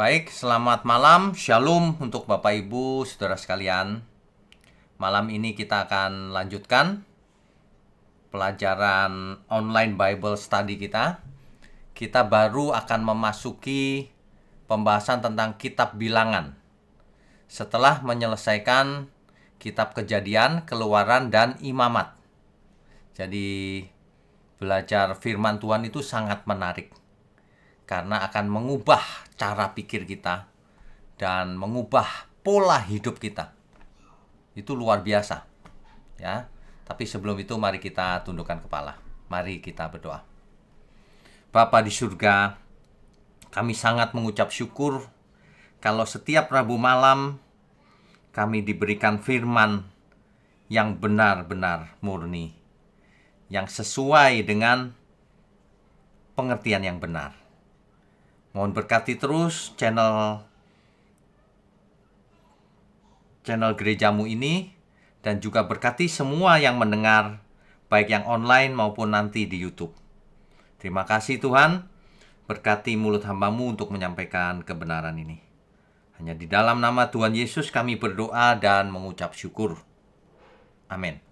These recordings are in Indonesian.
Baik, selamat malam, Shalom untuk Bapak Ibu, Saudara sekalian. Malam ini kita akan lanjutkan pelajaran online Bible Study kita. Kita baru akan memasuki pembahasan tentang kitab Bilangan. Setelah menyelesaikan kitab Kejadian, Keluaran, dan Imamat. Jadi, belajar firman Tuhan itu sangat menarik. Karena akan mengubah cara pikir kita dan mengubah pola hidup kita. Itu luar biasa. Ya. Tapi sebelum itu mari kita tundukkan kepala. Mari kita berdoa. Bapa di surga, kami sangat mengucap syukur kalau setiap Rabu malam kami diberikan firman yang benar-benar murni, yang sesuai dengan pengertian yang benar. Mohon berkati terus channel gerejamu ini, dan juga berkati semua yang mendengar, baik yang online maupun nanti di YouTube. Terima kasih Tuhan, berkati mulut hamba-Mu untuk menyampaikan kebenaran ini. Hanya di dalam nama Tuhan Yesus kami berdoa dan mengucap syukur. Amin.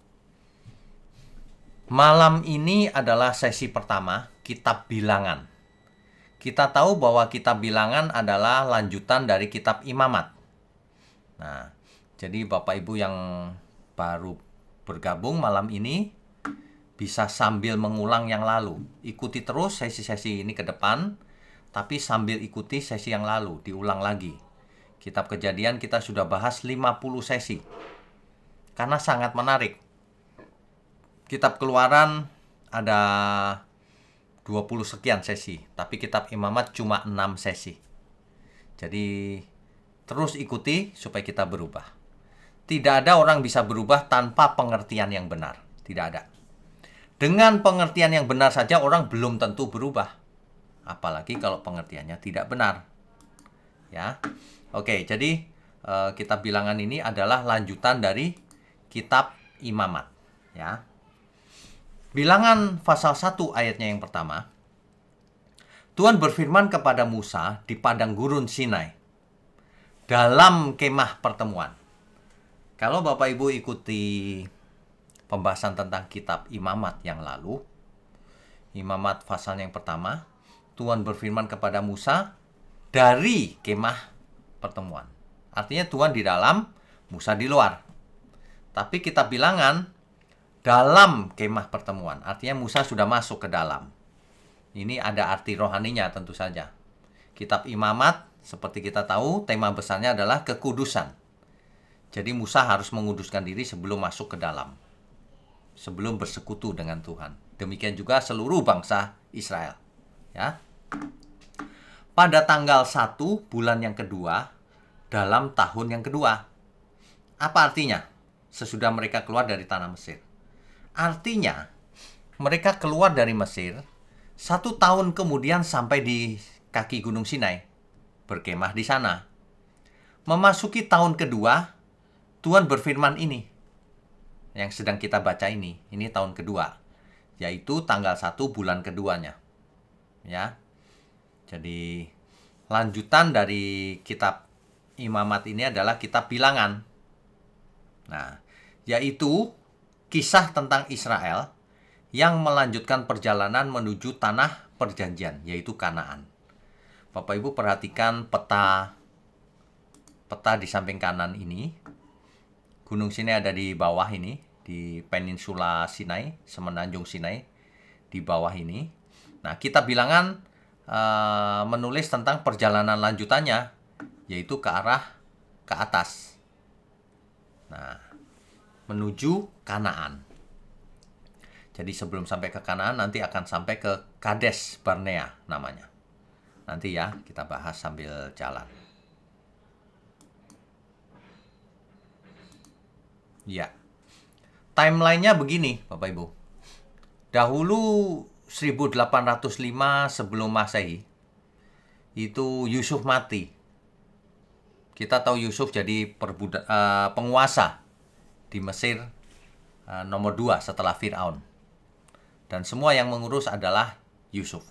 Malam ini adalah sesi pertama kitab Bilangan. Kita tahu bahwa kitab Bilangan adalah lanjutan dari kitab Imamat. Nah, jadi Bapak Ibu yang baru bergabung malam ini bisa sambil mengulang yang lalu. Ikuti terus sesi-sesi ini ke depan, tapi sambil ikuti sesi yang lalu, diulang lagi. Kitab Kejadian kita sudah bahas 50 sesi. Karena sangat menarik. Kitab Keluaran ada 20 sekian sesi, tapi kitab Imamat cuma 6 sesi. Jadi terus ikuti supaya kita berubah. Tidak ada orang bisa berubah tanpa pengertian yang benar. Tidak ada. Dengan pengertian yang benar saja orang belum tentu berubah. Apalagi kalau pengertiannya tidak benar. Ya. Oke, jadi kitab Bilangan ini adalah lanjutan dari kitab Imamat, ya. Bilangan pasal 1 ayatnya yang pertama. Tuhan berfirman kepada Musa di padang gurun Sinai dalam kemah pertemuan. Kalau Bapak Ibu ikuti pembahasan tentang kitab Imamat yang lalu, Imamat pasal yang pertama, Tuhan berfirman kepada Musa dari kemah pertemuan. Artinya Tuhan di dalam, Musa di luar. Tapi kitab Bilangan dalam kemah pertemuan, artinya Musa sudah masuk ke dalam. Ini ada arti rohaninya tentu saja. Kitab Imamat, seperti kita tahu, tema besarnya adalah kekudusan. Jadi Musa harus menguduskan diri sebelum masuk ke dalam, sebelum bersekutu dengan Tuhan. Demikian juga seluruh bangsa Israel. Ya. Pada tanggal 1 bulan yang kedua, dalam tahun yang kedua. Apa artinya? Sesudah mereka keluar dari tanah Mesir. Artinya, mereka keluar dari Mesir 1 tahun kemudian sampai di kaki Gunung Sinai, berkemah di sana. Memasuki tahun kedua, Tuhan berfirman ini, yang sedang kita baca ini tahun kedua, yaitu tanggal 1 bulan keduanya. Ya, jadi lanjutan dari kitab Imamat ini adalah kitab Bilangan. Nah, yaitu kisah tentang Israel yang melanjutkan perjalanan menuju tanah perjanjian, yaitu Kanaan. Bapak Ibu perhatikan peta di samping kanan ini. Gunung Sinai ada di bawah ini, di peninsula Sinai, semenanjung Sinai, di bawah ini. Nah, kitab Bilangan menulis tentang perjalanan lanjutannya, yaitu ke atas. Nah, menuju Kanaan. Jadi sebelum sampai ke Kanaan nanti akan sampai ke Kades Barnea namanya. Nanti ya kita bahas sambil jalan. Ya. Timelinenya begini Bapak Ibu. Dahulu 1805 sebelum Masehi itu Yusuf mati. Kita tahu Yusuf jadi penguasa di Mesir nomor 2 setelah Fir'aun. Dan semua yang mengurus adalah Yusuf.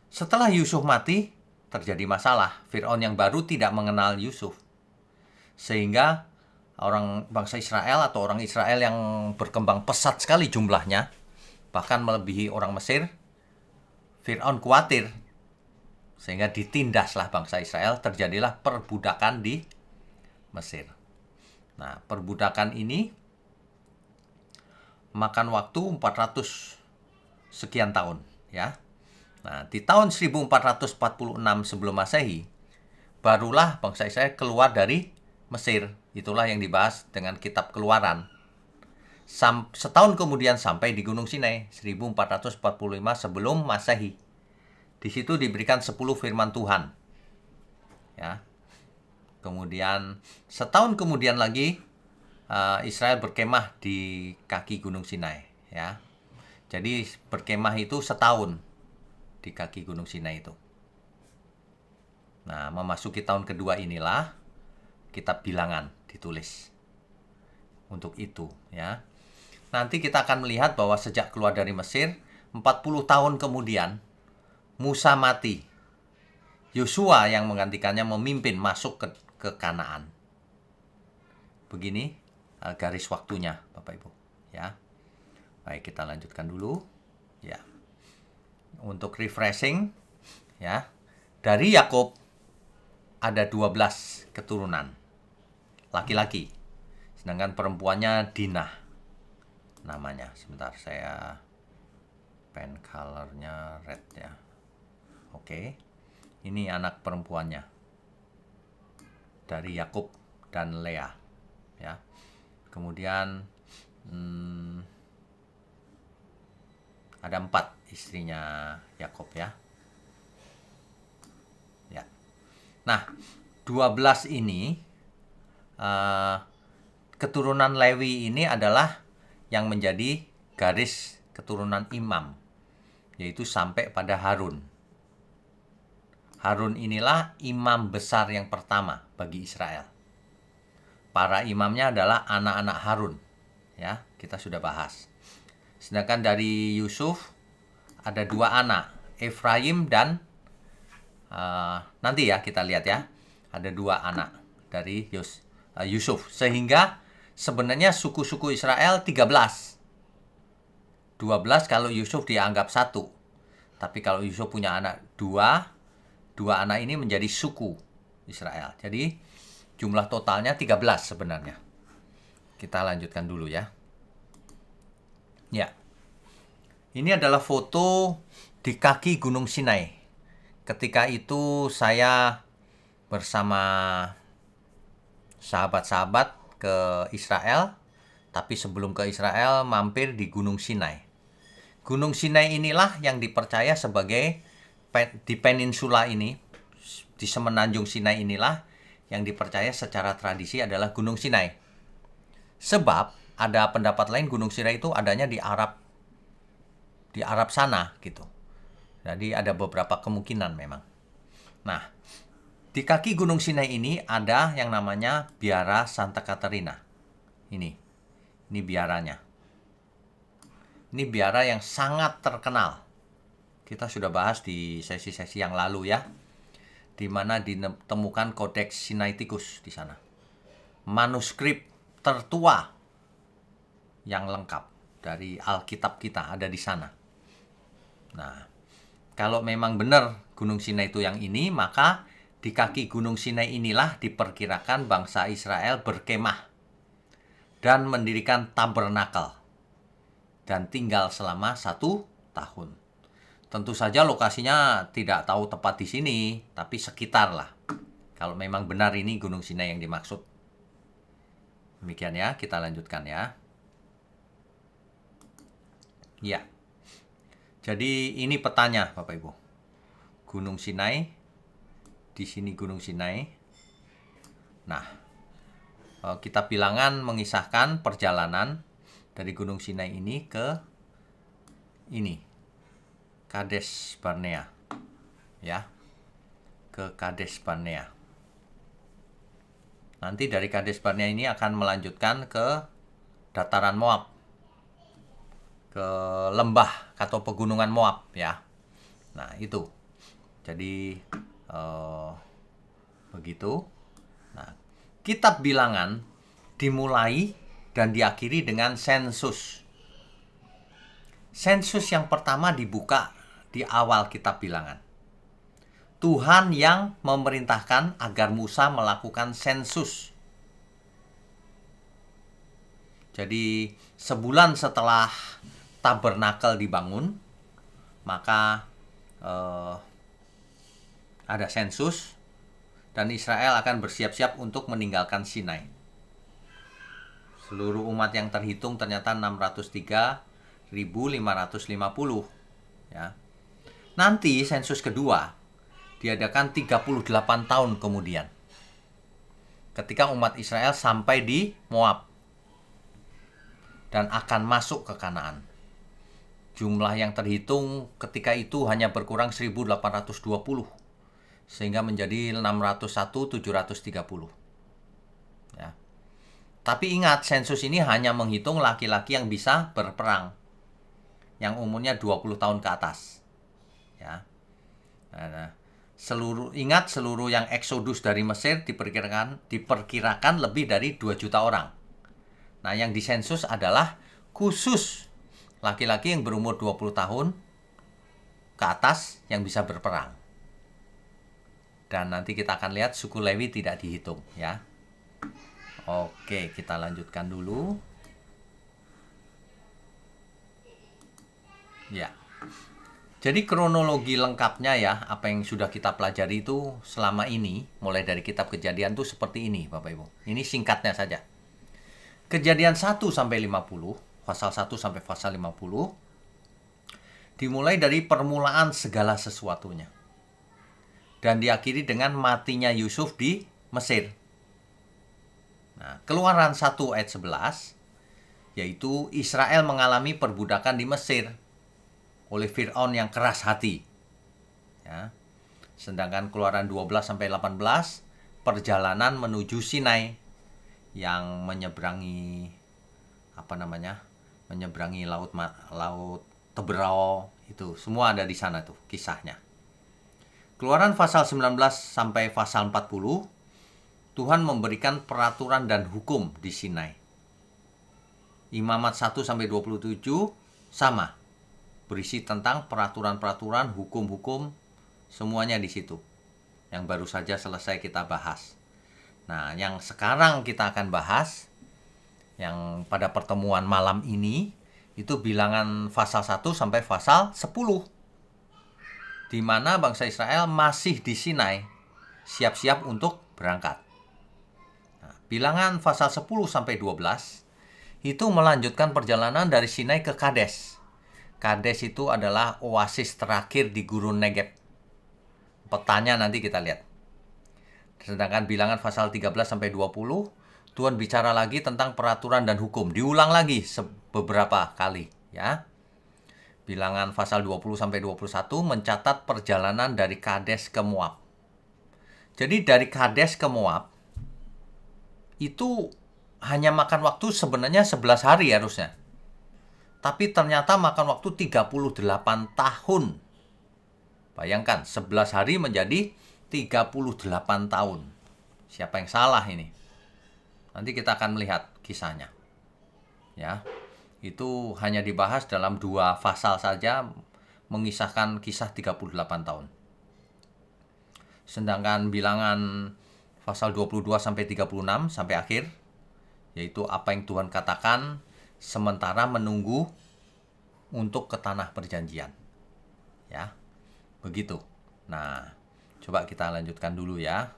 Setelah Yusuf mati, terjadi masalah. Fir'aun yang baru tidak mengenal Yusuf. Sehingga orang bangsa Israel atau orang Israel yang berkembang pesat sekali jumlahnya, bahkan melebihi orang Mesir, Fir'aun khawatir. Sehingga ditindaslah bangsa Israel, terjadilah perbudakan di Mesir. Nah, perbudakan ini makan waktu 400 sekian tahun, ya. Nah, di tahun 1446 sebelum Masehi, barulah bangsa Israel keluar dari Mesir. Itulah yang dibahas dengan kitab Keluaran. Setahun kemudian sampai di Gunung Sinai, 1445 sebelum Masehi. Di situ diberikan 10 firman Tuhan. Ya. Kemudian setahun kemudian lagi Israel berkemah di kaki Gunung Sinai, ya. Jadi berkemah itu setahun di kaki Gunung Sinai itu. Nah, memasuki tahun kedua inilah kitab Bilangan ditulis. Untuk itu, ya. Nanti kita akan melihat bahwa sejak keluar dari Mesir, 40 tahun kemudian Musa mati. Yosua yang menggantikannya memimpin masuk ke Kanaan. Begini garis waktunya, Bapak Ibu, ya. Baik, kita lanjutkan dulu, ya. Untuk refreshing, ya. Dari Yakub ada 12 keturunan laki-laki. Sedangkan perempuannya Dinah namanya. Sebentar, saya pen colornya red, ya. Oke. Ini anak perempuannya dari Yakub dan Lea, ya. Kemudian ada 4 istrinya Yakub, ya. Ya. Nah, 12 ini keturunan Lewi ini adalah yang menjadi garis keturunan imam, yaitu sampai pada Harun. Harun inilah imam besar yang pertama bagi Israel. Para imamnya adalah anak-anak Harun, ya, kita sudah bahas. Sedangkan dari Yusuf ada 2 anak, Efraim dan nanti ya kita lihat, ya, ada 2 anak dari Yusuf. Sehingga sebenarnya suku-suku Israel 13. 12 kalau Yusuf dianggap 1. Tapi kalau Yusuf punya anak 2 anak ini menjadi suku Israel. Jadi jumlah totalnya 13 sebenarnya. Kita lanjutkan dulu, ya. Ya. Ini adalah foto di kaki Gunung Sinai. Ketika itu saya bersama sahabat-sahabat ke Israel, tapi sebelum ke Israel mampir di Gunung Sinai. Gunung Sinai inilah yang dipercaya sebagai, di peninsula ini, di semenanjung Sinai inilah yang dipercaya secara tradisi adalah Gunung Sinai. Sebab ada pendapat lain Gunung Sinai itu adanya di Arab sana gitu. Jadi ada beberapa kemungkinan memang. Nah, di kaki Gunung Sinai ini ada yang namanya Biara Santa Caterina. Ini biaranya. Ini biara yang sangat terkenal. Kita sudah bahas di sesi-sesi yang lalu, ya. Di mana ditemukan Codex Sinaiticus di sana. Manuskrip tertua yang lengkap dari Alkitab kita ada di sana. Nah, kalau memang benar Gunung Sinai itu yang ini, maka di kaki Gunung Sinai inilah diperkirakan bangsa Israel berkemah dan mendirikan tabernakel dan tinggal selama 1 tahun. Tentu saja lokasinya tidak tahu tepat di sini, tapi sekitar lah. Kalau memang benar ini Gunung Sinai yang dimaksud. Demikian, ya, kita lanjutkan, ya. Ya. Jadi ini petanya, Bapak Ibu. Gunung Sinai, di sini Gunung Sinai. Nah, kitab Bilangan mengisahkan perjalanan dari Gunung Sinai ini ke Kades Barnea, ya, ke Kades Barnea. Nanti dari Kades Barnea ini akan melanjutkan ke dataran Moab, ke lembah atau pegunungan Moab, ya. Nah, itu. Jadi Begitu. Nah, kitab bilangan dimulai dan diakhiri dengan sensus. Sensus yang pertama dibuka di awal kitab bilangan. Tuhan yang memerintahkan agar Musa melakukan sensus. Jadi sebulan setelah tabernakel dibangun, maka ada sensus dan Israel akan bersiap-siap untuk meninggalkan Sinai. Seluruh umat yang terhitung ternyata 603.550 ya. Nanti sensus kedua diadakan 38 tahun kemudian, ketika umat Israel sampai di Moab dan akan masuk ke Kanaan. Jumlah yang terhitung ketika itu hanya berkurang 1.820, sehingga menjadi 601.730. Ya. Tapi ingat, sensus ini hanya menghitung laki-laki yang bisa berperang, yang umurnya 20 tahun ke atas. Ya. Nah, seluruh yang eksodus dari Mesir diperkirakan lebih dari 2 juta orang. Nah, yang disensus adalah khusus laki-laki yang berumur 20 tahun ke atas yang bisa berperang. Dan nanti kita akan lihat suku Lewi tidak dihitung ya. Oke, kita lanjutkan dulu. Ya. Jadi kronologi lengkapnya ya, apa yang sudah kita pelajari itu selama ini, mulai dari kitab Kejadian tuh seperti ini, Bapak Ibu. Ini singkatnya saja. Kejadian 1 sampai 50, pasal 1 sampai pasal 50, dimulai dari permulaan segala sesuatunya. Dan diakhiri dengan matinya Yusuf di Mesir. Nah, Keluaran 1 ayat 11, yaitu Israel mengalami perbudakan di Mesir oleh Fir'aun yang keras hati. Ya. Sedangkan Keluaran 12 sampai 18, perjalanan menuju Sinai yang menyeberangi menyeberangi laut Teberau, itu semua ada di sana tuh kisahnya. Keluaran pasal 19 sampai pasal 40, Tuhan memberikan peraturan dan hukum di Sinai. Imamat 1 sampai 27 sama, berisi tentang peraturan-peraturan, hukum-hukum, semuanya di situ. Yang baru saja selesai kita bahas. Nah, yang sekarang kita akan bahas, yang pada pertemuan malam ini, itu bilangan pasal 1 sampai pasal 10. Di mana bangsa Israel masih di Sinai, siap-siap untuk berangkat. Nah, bilangan pasal 10 sampai 12, itu melanjutkan perjalanan dari Sinai ke Kades. Kades itu adalah oasis terakhir di gurun Negeb. Petanya nanti kita lihat. Sedangkan bilangan pasal 13 sampai 20, Tuhan bicara lagi tentang peraturan dan hukum. Diulang lagi beberapa kali, ya. Bilangan pasal 20 sampai 21 mencatat perjalanan dari Kades ke Moab. Jadi dari Kades ke Moab itu hanya makan waktu sebenarnya 11 hari harusnya. Tapi ternyata makan waktu 38 tahun. Bayangkan, 11 hari menjadi 38 tahun. Siapa yang salah ini? Nanti kita akan melihat kisahnya. Ya, itu hanya dibahas dalam 2 pasal saja, mengisahkan kisah 38 tahun. Sedangkan bilangan pasal 22 sampai 36 sampai akhir, yaitu apa yang Tuhan katakan sementara menunggu untuk ke tanah perjanjian. Ya, begitu. Nah, coba kita lanjutkan dulu ya.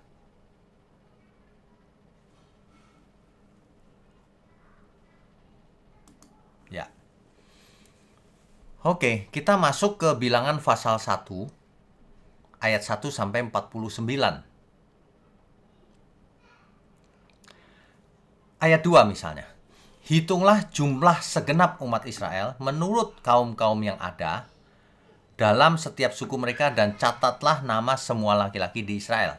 Ya. Oke, kita masuk ke bilangan pasal 1 ayat 1 sampai 49. Ayat 2 misalnya. Hitunglah jumlah segenap umat Israel menurut kaum-kaum yang ada dalam setiap suku mereka dan catatlah nama semua laki-laki di Israel.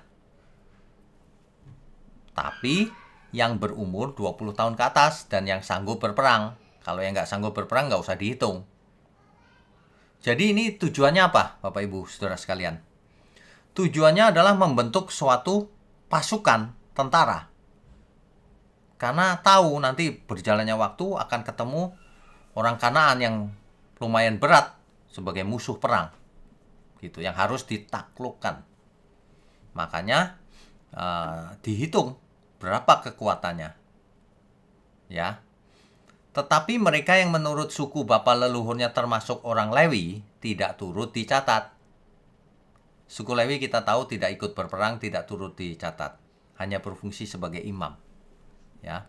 Tapi yang berumur 20 tahun ke atas dan yang sanggup berperang. Kalau yang nggak sanggup berperang nggak usah dihitung. Jadi ini tujuannya apa, Bapak Ibu, Saudara sekalian? tujuannya adalah membentuk suatu pasukan tentara. Karena tahu nanti berjalannya waktu akan ketemu orang Kanaan yang lumayan berat sebagai musuh perang. Gitu, yang harus ditaklukkan. Makanya dihitung berapa kekuatannya. Ya. Tetapi mereka yang menurut suku bapa leluhurnya termasuk orang Lewi tidak turut dicatat. Suku Lewi kita tahu tidak ikut berperang, tidak turut dicatat. Hanya berfungsi sebagai imam. Ya.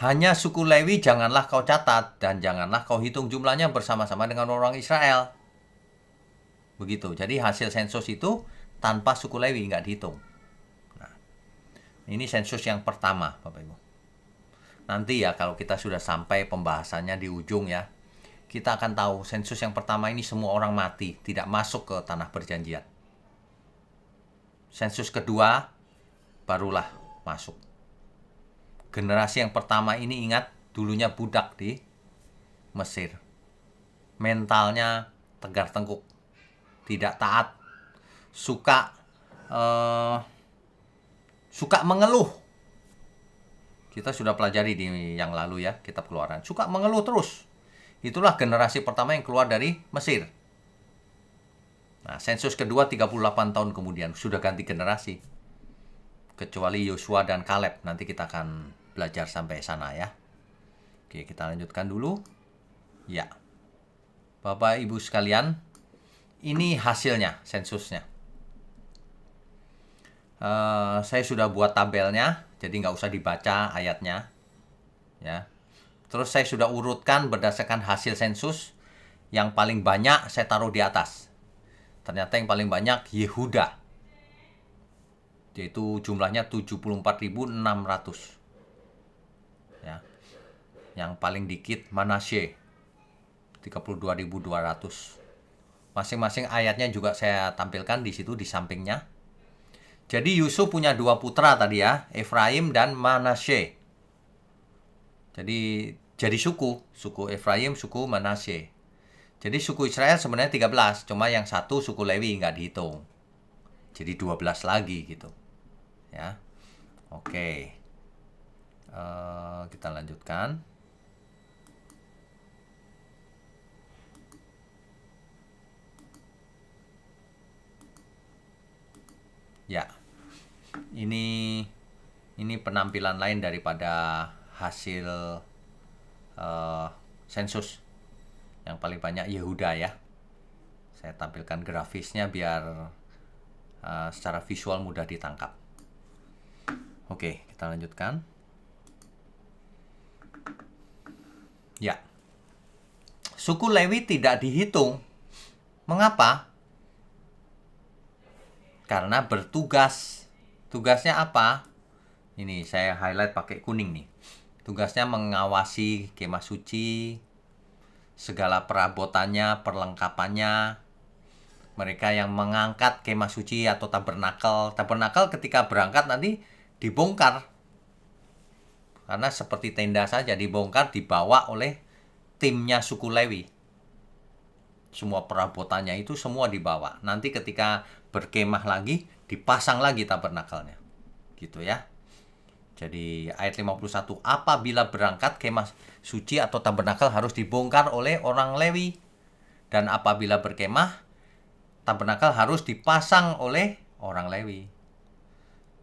Hanya suku Lewi janganlah kau catat dan janganlah kau hitung jumlahnya bersama-sama dengan orang Israel. Begitu. Jadi hasil sensus itu tanpa suku Lewi nggak dihitung. Nah, ini sensus yang pertama, Bapak Ibu. Nanti ya kalau kita sudah sampai pembahasannya di ujung ya, kita akan tahu sensus yang pertama ini semua orang mati, tidak masuk ke tanah perjanjian. Sensus kedua barulah masuk. Generasi yang pertama ini ingat dulunya budak di Mesir. Mentalnya tegar tengkuk, tidak taat, suka mengeluh. Kita sudah pelajari di yang lalu ya, kitab Keluaran. Suka mengeluh terus. Itulah generasi pertama yang keluar dari Mesir. Nah, sensus kedua 38 tahun kemudian sudah ganti generasi. Kecuali Yosua dan Kaleb, nanti kita akan belajar sampai sana ya. Oke, kita lanjutkan dulu. Ya. Bapak Ibu sekalian, ini hasilnya, sensusnya. Saya sudah buat tabelnya, jadi nggak usah dibaca ayatnya. Ya. Terus saya sudah urutkan berdasarkan hasil sensus. Yang paling banyak saya taruh di atas. Ternyata yang paling banyak Yehuda. Yaitu jumlahnya 74.600. Ya. Yang paling dikit Manasye. 32.200. Masing-masing ayatnya juga saya tampilkan di situ di sampingnya. Jadi Yusuf punya dua putra tadi ya, Efraim dan Manasye. Jadi suku Efraim, suku Manasye. Jadi suku Israel sebenarnya 13, cuma yang satu suku Lewi nggak dihitung. Jadi 12 lagi gitu. Ya. Oke. Kita lanjutkan. Ya. Ini penampilan lain daripada hasil sensus. Yang paling banyak Yehuda ya. Saya tampilkan grafisnya biar secara visual mudah ditangkap. Oke, kita lanjutkan. Ya. Suku Lewi tidak dihitung. Mengapa? Karena bertugas. Tugasnya apa? Ini saya highlight pakai kuning nih. Tugasnya mengawasi kemah suci, segala perabotannya, perlengkapannya. Mereka yang mengangkat kemah suci atau tabernakel. Tabernakel ketika berangkat nanti dibongkar. Karena seperti tenda saja dibongkar, dibawa oleh timnya suku Lewi. Semua perabotannya itu semua dibawa. Nanti ketika berkemah lagi, dipasang lagi tabernakelnya. Gitu ya. Jadi ayat 51, apabila berangkat kemah suci atau tabernakel harus dibongkar oleh orang Lewi. Dan apabila berkemah, tabernakel harus dipasang oleh orang Lewi.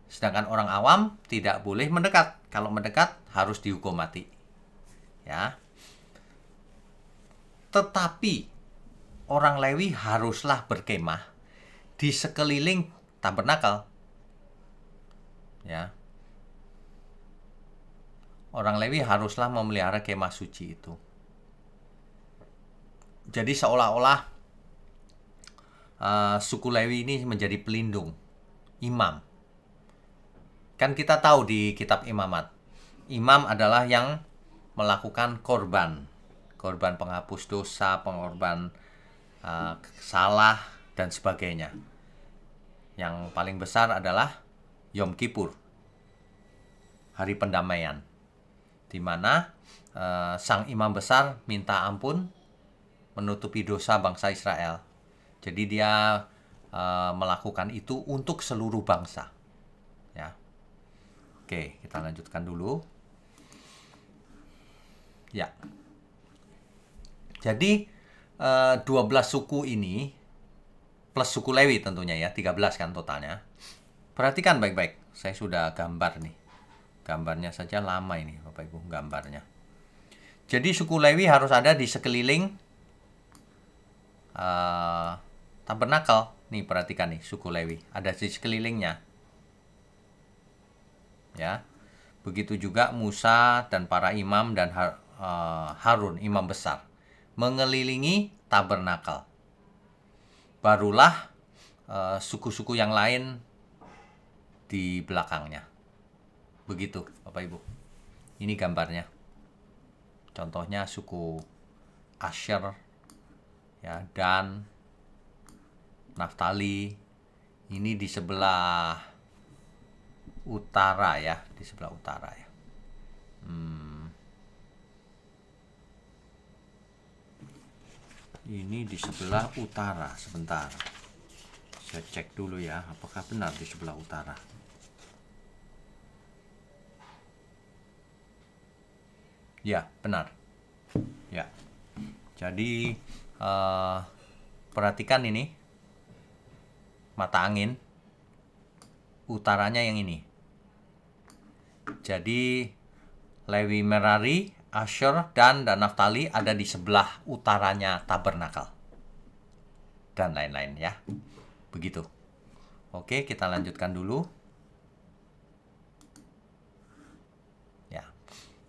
Sedangkan orang awam tidak boleh mendekat. Kalau mendekat harus dihukum mati. Ya. Tetapi orang Lewi haruslah berkemah di sekeliling tabernakel. Ya. Orang Lewi haruslah memelihara kemah suci itu. Jadi seolah-olah suku Lewi ini menjadi pelindung, imam. Kan kita tahu di kitab Imamat, imam adalah yang melakukan korban penghapus dosa, pengorban salah, dan sebagainya. Yang paling besar adalah Yom Kippur, hari pendamaian, di mana sang imam besar minta ampun menutupi dosa bangsa Israel. Jadi dia melakukan itu untuk seluruh bangsa. Ya. Oke, kita lanjutkan dulu. Ya. Jadi 12 suku ini plus suku Lewi tentunya ya, 13 kan totalnya. Perhatikan baik-baik. Saya sudah gambar nih. Gambarnya saja lama ini, Bapak Ibu, gambarnya. Jadi suku Lewi harus ada di sekeliling tabernakel. Nih, perhatikan nih, suku Lewi ada di sekelilingnya. Ya. Begitu juga Musa dan para imam dan Harun, imam besar, mengelilingi tabernakel. Barulah suku-suku yang lain di belakangnya. Begitu, Bapak Ibu. Ini gambarnya. Contohnya suku Asher, ya, Dan, Naftali. Ini di sebelah utara ya, di sebelah utara ya. Ini di sebelah utara. Sebentar, saya cek dulu ya, apakah benar di sebelah utara. Ya, benar. Ya. Jadi perhatikan ini mata angin utaranya yang ini. Jadi Lewi, Merari, Asher, Dan Naftali ada di sebelah utaranya tabernakel. Dan lain-lain ya. Begitu. Oke, kita lanjutkan dulu. Ya.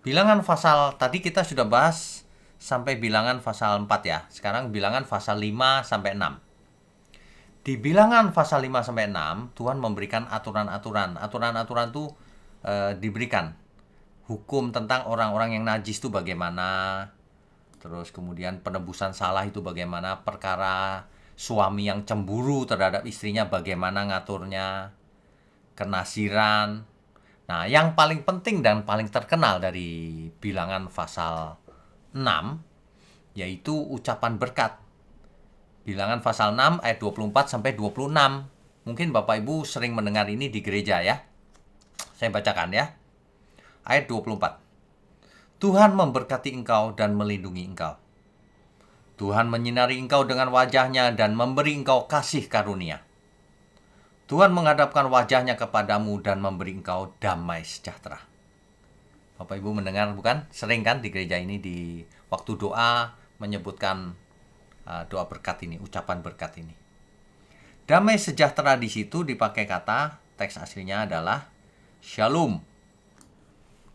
Bilangan pasal tadi kita sudah bahas sampai bilangan pasal 4 ya. Sekarang bilangan pasal 5 sampai 6. Di bilangan pasal 5 sampai 6, Tuhan memberikan aturan-aturan. Aturan-aturan itu diberikan. Hukum tentang orang-orang yang najis itu bagaimana. Terus kemudian penebusan salah itu bagaimana. Perkara suami yang cemburu terhadap istrinya bagaimana ngaturnya. Kenasiran. Nah, yang paling penting dan paling terkenal dari bilangan pasal 6 yaitu ucapan berkat. Bilangan pasal 6 ayat 24 sampai 26. Mungkin Bapak Ibu sering mendengar ini di gereja ya. Saya bacakan ya. Ayat 24. Tuhan memberkati engkau dan melindungi engkau. Tuhan menyinari engkau dengan wajahnya dan memberi engkau kasih karunia. Tuhan menghadapkan wajahnya kepadamu dan memberi engkau damai sejahtera. Bapak Ibu mendengar bukan? Sering kan di gereja ini di waktu doa menyebutkan doa berkat ini, ucapan berkat ini. Damai sejahtera di situ dipakai kata, teks aslinya adalah shalom.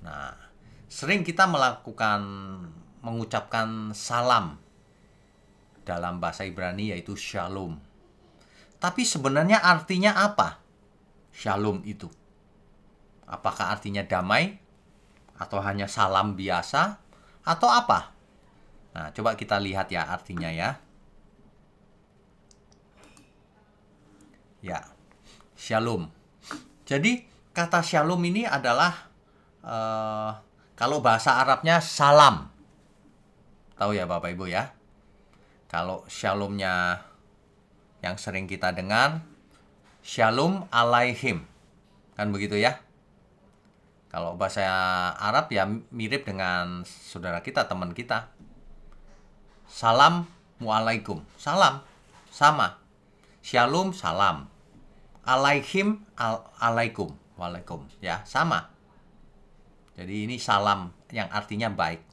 Nah, sering kita mengucapkan salam dalam bahasa Ibrani yaitu shalom. Tapi sebenarnya artinya apa? Shalom itu. Apakah artinya damai? Atau hanya salam biasa? Atau apa? Nah, coba kita lihat ya artinya ya. Ya, shalom. Jadi, kata shalom ini adalah kalau bahasa Arabnya salam. Tahu ya Bapak Ibu ya? Kalau shalomnya yang sering kita dengar, shalom alaihim. Kan begitu ya? Kalau bahasa Arab ya mirip dengan saudara kita, teman kita. Salam mualaikum. Salam, sama. Shalom, salam. Alaihim, alaikum. Walaikum. Ya, sama. Jadi ini salam yang artinya baik.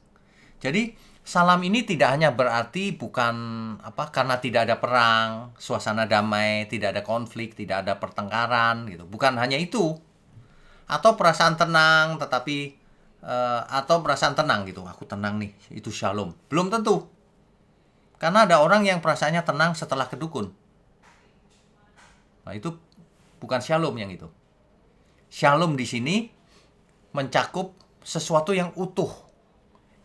Jadi salam ini tidak hanya berarti bukan karena tidak ada perang, suasana damai, tidak ada konflik, tidak ada pertengkaran gitu. Bukan hanya itu. Atau perasaan tenang tetapi atau perasaan tenang gitu. Aku tenang nih, itu shalom. Belum tentu. Karena ada orang yang perasaannya tenang setelah kedukun. Nah, itu bukan shalom yang itu. Shalom di sini mencakup sesuatu yang utuh,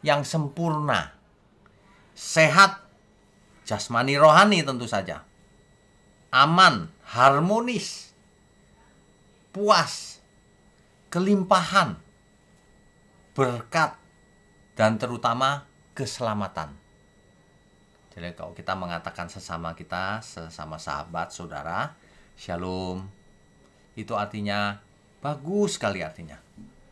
yang sempurna, sehat, jasmani rohani tentu saja, aman, harmonis, puas, kelimpahan, berkat, dan terutama keselamatan. Jadi kalau kita mengatakan sesama kita, sesama sahabat, saudara, shalom, itu artinya bagus sekali artinya.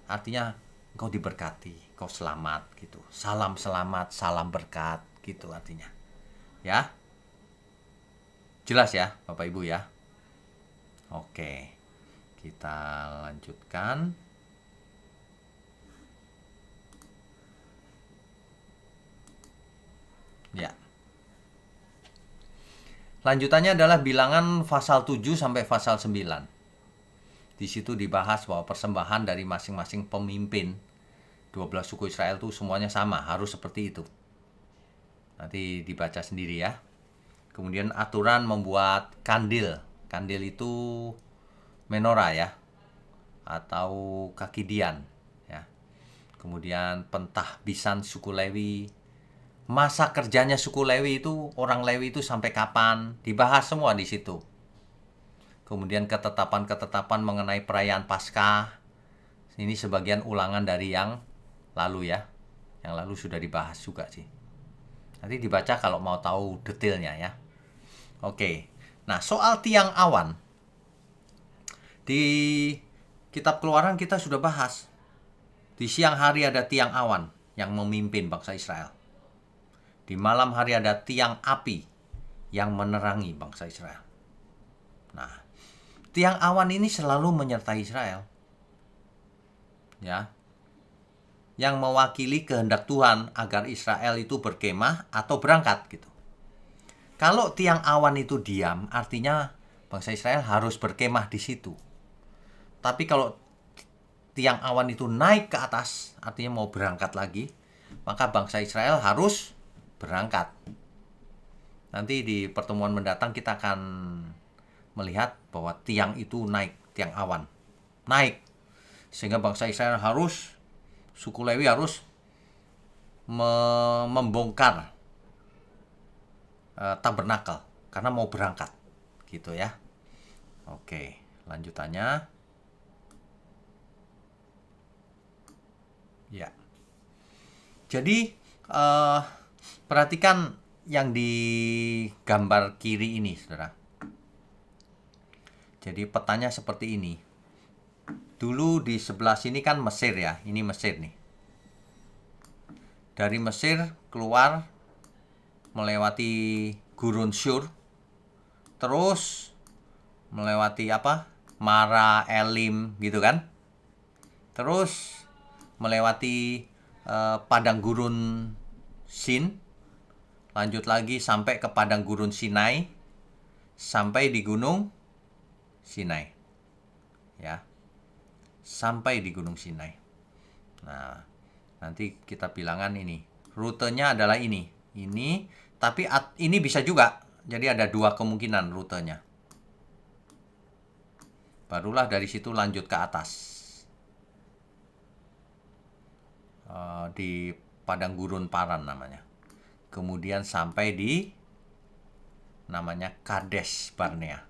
Artinya engkau diberkati, kau selamat gitu. Salam selamat, salam berkat gitu artinya. Ya. Jelas ya, Bapak Ibu ya. Oke. Kita lanjutkan. Ya. Lanjutannya adalah bilangan pasal 7 sampai pasal 9. Di situ dibahas bahwa persembahan dari masing-masing pemimpin 12 suku Israel itu semuanya sama, harus seperti itu. Nanti dibaca sendiri ya. Kemudian aturan membuat kandil. Kandil itu menorah ya, atau kaki dian ya. Kemudian pentahbisan suku Lewi. Masa kerjanya suku Lewi itu, orang Lewi itu sampai kapan, dibahas semua di situ. Kemudian ketetapan-ketetapan mengenai perayaan Paskah. Ini sebagian ulangan dari yang lalu ya. Yang lalu sudah dibahas juga sih. Nanti dibaca kalau mau tahu detailnya ya. Oke. Nah, soal tiang awan. Di kitab Keluaran kita sudah bahas. Di siang hari ada tiang awan yang memimpin bangsa Israel. Di malam hari ada tiang api yang menerangi bangsa Israel. Nah, tiang awan ini selalu menyertai Israel. Ya. Yang mewakili kehendak Tuhan agar Israel itu berkemah atau berangkat gitu. Kalau tiang awan itu diam, artinya bangsa Israel harus berkemah di situ. Tapi kalau tiang awan itu naik ke atas, artinya mau berangkat lagi, maka bangsa Israel harus berangkat. Nanti di pertemuan mendatang kita akan melihat bahwa tiang itu naik, tiang awan naik, sehingga bangsa Israel harus, suku Lewi harus membongkar tabernakel karena mau berangkat gitu ya. Oke, lanjutannya ya. Jadi perhatikan yang di gambar kiri ini, saudara. Jadi petanya seperti ini. Dulu di sebelah sini kan Mesir ya, ini Mesir nih. Dari Mesir keluar melewati Gurun Syur, terus melewati apa? Mara Elim gitu kan. Terus melewati padang gurun Sin, lanjut lagi sampai ke padang gurun Sinai, sampai di gunung Sinai. Ya. Sampai di gunung Sinai. Nah, nanti kita bilangan ini. Rutenya adalah ini. Ini, tapi ini bisa juga. Jadi ada dua kemungkinan rutenya. Barulah dari situ lanjut ke atas. Di padang gurun Paran namanya. Kemudian sampai di namanya Kades Barnea.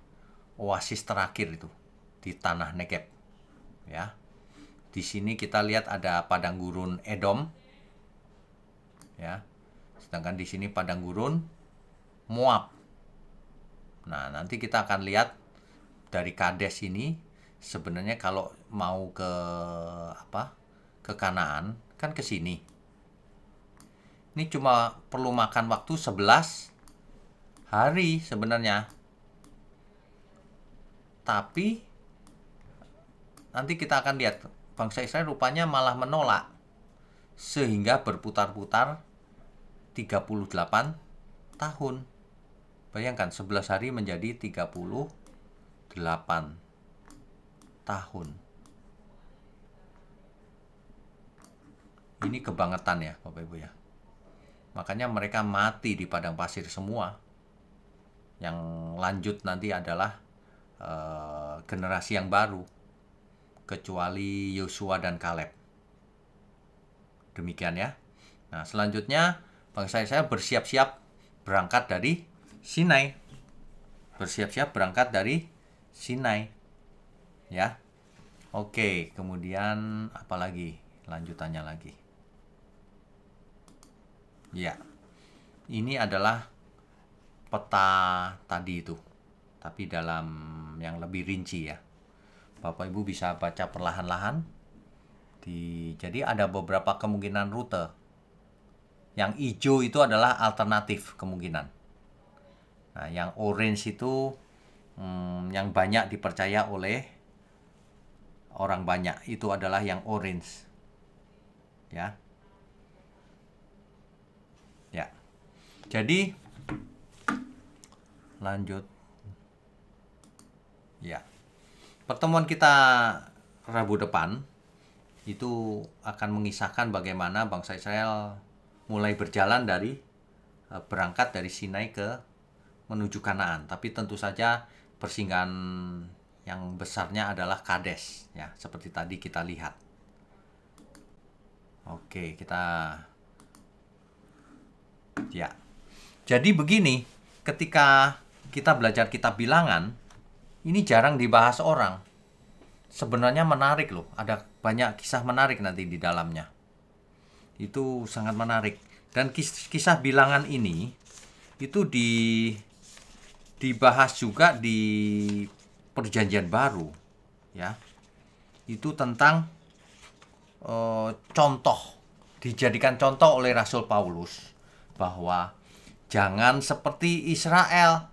Oasis terakhir itu di tanah Negeb. Ya. Di sini kita lihat ada padang gurun Edom. Ya. Sedangkan di sini padang gurun Moab. Nah, nanti kita akan lihat dari Kades ini sebenarnya kalau mau ke apa? Ke Kanaan kan ke sini. Ini cuma perlu makan waktu 11 hari sebenarnya. Tapi nanti kita akan lihat bangsa Israel rupanya malah menolak sehingga berputar-putar 38 tahun. Bayangkan 11 hari menjadi 38 tahun. Ini kebangetan ya Bapak Ibu ya. Makanya mereka mati di padang pasir semua. Yang lanjut nanti adalah generasi yang baru, kecuali Yosua dan Kaleb. Demikian ya. Nah, selanjutnya bangsa Israel bersiap-siap berangkat dari Sinai. Bersiap-siap berangkat dari Sinai. Ya. Oke, kemudian apa lagi? Lanjutannya lagi. Ya. Ini adalah peta tadi itu, tapi dalam yang lebih rinci ya. Bapak Ibu bisa baca perlahan-lahan. Jadi ada beberapa kemungkinan rute. Yang hijau itu adalah alternatif kemungkinan. Nah, yang orange itu yang banyak dipercaya oleh orang banyak, itu adalah yang orange. Ya. Ya. Jadi lanjut. Ya. Pertemuan kita Rabu depan itu akan mengisahkan bagaimana bangsa Israel mulai berjalan berangkat dari Sinai menuju Kanaan. Tapi tentu saja persinggahan yang besarnya adalah Kades, ya, seperti tadi kita lihat. Oke, ya. Jadi begini, ketika kita belajar kitab Bilangan, ini jarang dibahas orang. Sebenarnya menarik loh, ada banyak kisah menarik nanti di dalamnya. Itu sangat menarik. Dan kisah Bilangan ini itu dibahas juga di Perjanjian Baru, ya. Itu tentang contoh, dijadikan contoh oleh Rasul Paulus bahwa jangan seperti Israel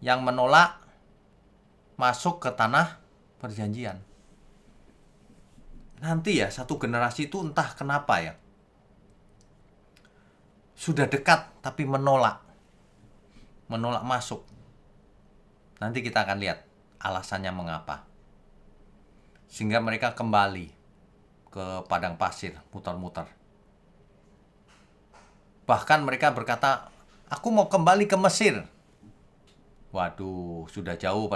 yang menolak masuk ke tanah perjanjian. Nanti ya, satu generasi itu entah kenapa ya, sudah dekat tapi menolak masuk. Nanti kita akan lihat alasannya mengapa. Sehingga mereka kembali ke padang pasir, muter-muter. Bahkan mereka berkata, aku mau kembali ke Mesir. Waduh, sudah jauh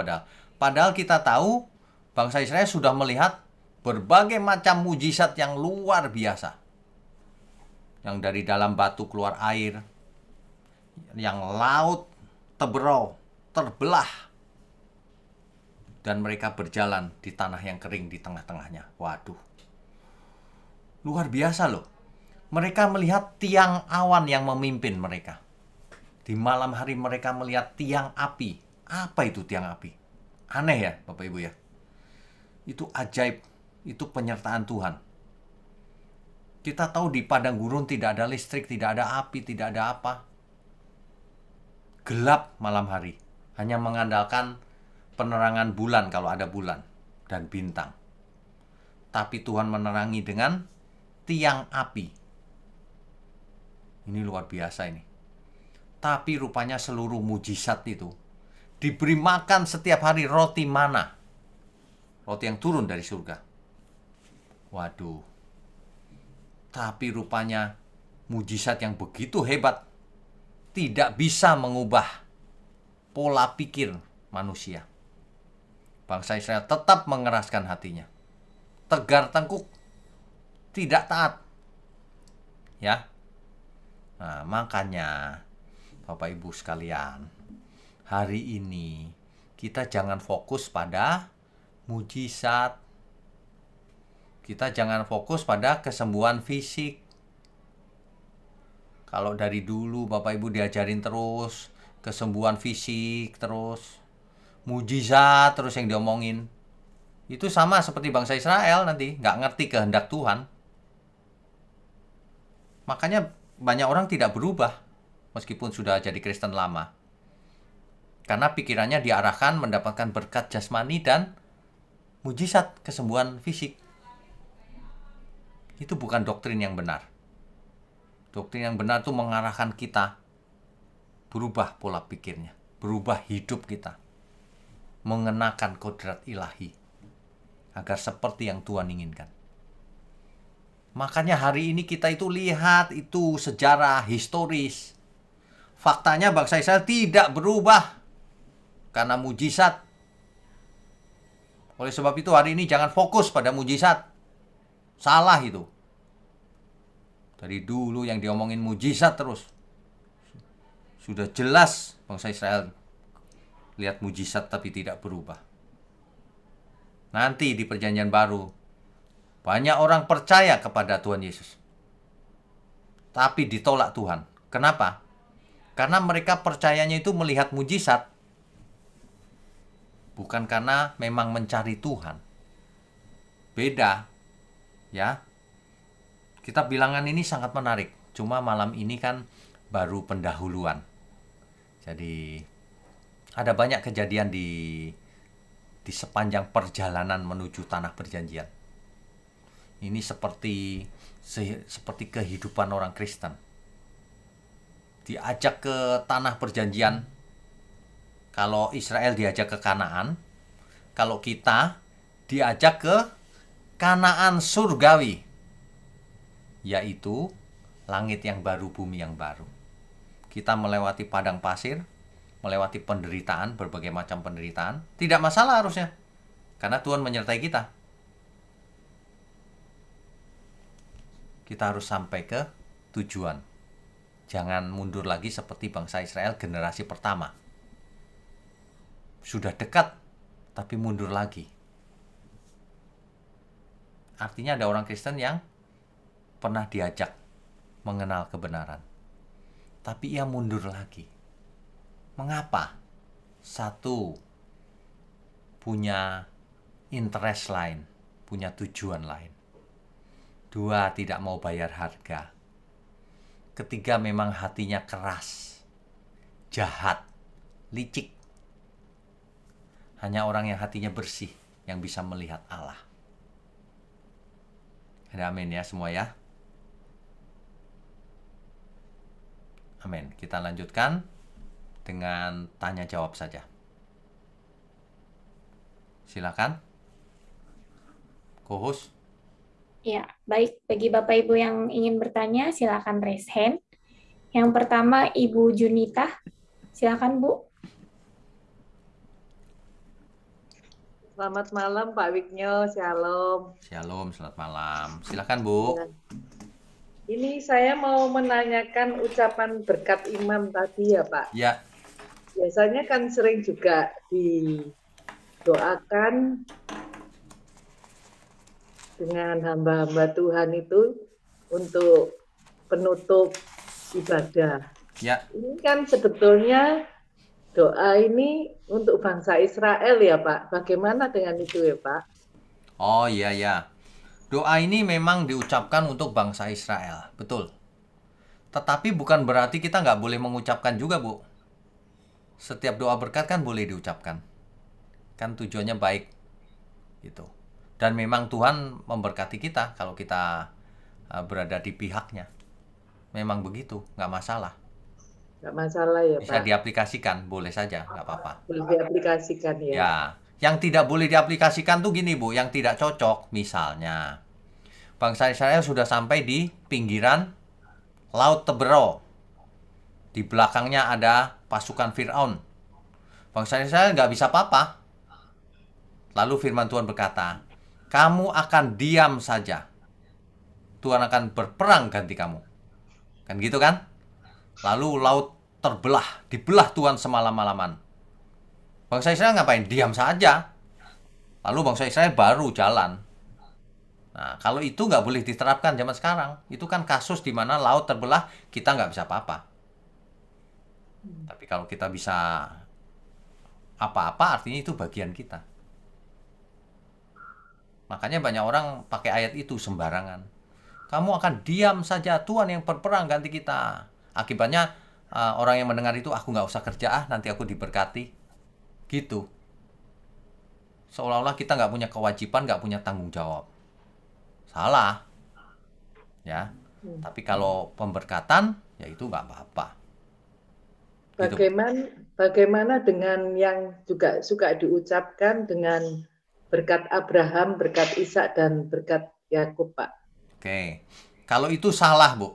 padahal kita tahu bangsa Israel sudah melihat berbagai macam mujizat yang luar biasa. Yang dari dalam batu keluar air, yang laut terbelah, dan mereka berjalan di tanah yang kering di tengah-tengahnya. Waduh, luar biasa loh. Mereka melihat tiang awan yang memimpin mereka. Di malam hari mereka melihat tiang api. Apa itu tiang api? Aneh ya Bapak Ibu ya. Itu ajaib, itu penyertaan Tuhan. Kita tahu di padang gurun tidak ada listrik, tidak ada api, tidak ada apa. Gelap malam hari. Hanya mengandalkan penerangan bulan kalau ada bulan dan bintang. Tapi Tuhan menerangi dengan tiang api. Ini luar biasa ini. Tapi rupanya seluruh mujizat itu diberi makan setiap hari roti mana. Roti yang turun dari surga. Waduh. Tapi rupanya mujizat yang begitu hebat tidak bisa mengubah pola pikir manusia. Bangsa Israel tetap mengeraskan hatinya. Tegar tengkuk. Tidak taat. Ya. Nah, makanya Bapak Ibu sekalian, hari ini kita jangan fokus pada mujizat. Kita jangan fokus pada kesembuhan fisik. Kalau dari dulu Bapak Ibu diajarin terus kesembuhan fisik, terus mujizat terus yang diomongin, itu sama seperti bangsa Israel nanti, nggak ngerti kehendak Tuhan. Makanya banyak orang tidak berubah meskipun sudah jadi Kristen lama. Karena pikirannya diarahkan mendapatkan berkat jasmani dan mujizat kesembuhan fisik. Itu bukan doktrin yang benar. Doktrin yang benar itu mengarahkan kita berubah pola pikirnya, berubah hidup kita, mengenakan kodrat ilahi agar seperti yang Tuhan inginkan. Makanya hari ini kita itu lihat itu sejarah historis. Faktanya bangsa Israel tidak berubah karena mujizat. Oleh sebab itu hari ini jangan fokus pada mujizat. Salah itu. Dari dulu yang diomongin mujizat terus. Sudah jelas bangsa Israel lihat mujizat tapi tidak berubah. Nanti di Perjanjian Baru banyak orang percaya kepada Tuhan Yesus, tapi ditolak Tuhan. Kenapa? Karena mereka percayanya itu melihat mujizat. Bukan karena memang mencari Tuhan. Beda. Ya. Kitab Bilangan ini sangat menarik. Cuma malam ini kan baru pendahuluan. Jadi ada banyak kejadian di sepanjang perjalanan menuju tanah perjanjian. Ini seperti kehidupan orang Kristen. Diajak ke tanah perjanjian. Kalau Israel diajak ke Kanaan, kalau kita diajak ke Kanaan surgawi, yaitu langit yang baru, bumi yang baru. Kita melewati padang pasir, melewati penderitaan, berbagai macam penderitaan. Tidak masalah harusnya, karena Tuhan menyertai kita. Kita harus sampai ke tujuan. Jangan mundur lagi seperti bangsa Israel generasi pertama. Sudah dekat, tapi mundur lagi. Artinya ada orang Kristen yang pernah diajak mengenal kebenaran, tapi ia mundur lagi. Mengapa? Satu, punya interest lain, punya tujuan lain. Dua, tidak mau bayar harga. Ketiga, memang hatinya keras, jahat, licik. Hanya orang yang hatinya bersih yang bisa melihat Allah. Ada amin ya semua ya. Amin. Kita lanjutkan dengan tanya jawab saja. Silakan. Co-host. Ya, baik. Bagi Bapak Ibu yang ingin bertanya, silakan raise hand. Yang pertama, Ibu Junita. Silakan, Bu. Selamat malam Pak Wignyo, Shalom. Shalom, selamat malam. Silakan Bu. Ini saya mau menanyakan ucapan berkat imam tadi ya Pak. Ya. Biasanya kan sering juga didoakan dengan hamba-hamba Tuhan itu untuk penutup ibadah. Ya. Ini kan sebetulnya doa ini untuk bangsa Israel ya Pak. Bagaimana dengan itu ya Pak? Oh iya ya. Doa ini memang diucapkan untuk bangsa Israel. Betul. Tetapi bukan berarti kita nggak boleh mengucapkan juga, Bu. Setiap doa berkat kan boleh diucapkan. Kan tujuannya baik. Gitu. Dan memang Tuhan memberkati kita kalau kita berada di pihaknya. Memang begitu, nggak masalah. Nggak masalah ya Bisa Pak? diaplikasikan, boleh saja, nggak apa-apa. Boleh diaplikasikan ya? Ya, yang tidak boleh diaplikasikan tuh gini Bu, yang tidak cocok. Misalnya, bangsa Israel sudah sampai di pinggiran Laut Tebero. Di belakangnya ada pasukan Fir'aun. Bangsa Israel nggak bisa apa-apa. Lalu firman Tuhan berkata, kamu akan diam saja. Tuhan akan berperang ganti kamu. Kan gitu kan? Lalu laut terbelah, dibelah Tuhan semalam-malaman. Bangsa Israel ngapain? Diam saja. Lalu bangsa Israel baru jalan. Nah, kalau itu nggak boleh diterapkan zaman sekarang. Itu kan kasus di mana laut terbelah, kita nggak bisa apa-apa. Tapi kalau kita bisa apa-apa, artinya itu bagian kita. Makanya banyak orang pakai ayat itu sembarangan. Kamu akan diam saja, Tuhan yang berperang ganti kita. Akibatnya orang yang mendengar itu, aku nggak usah kerja, nanti aku diberkati. Gitu. Seolah-olah kita nggak punya kewajiban, nggak punya tanggung jawab. Salah. Ya. Tapi kalau pemberkatan, ya itu nggak apa-apa. Gitu. Bagaimana dengan yang juga suka diucapkan dengan berkat Abraham, berkat Ishak, dan berkat Yakub, Pak? Oke. Kalau itu salah, Bu.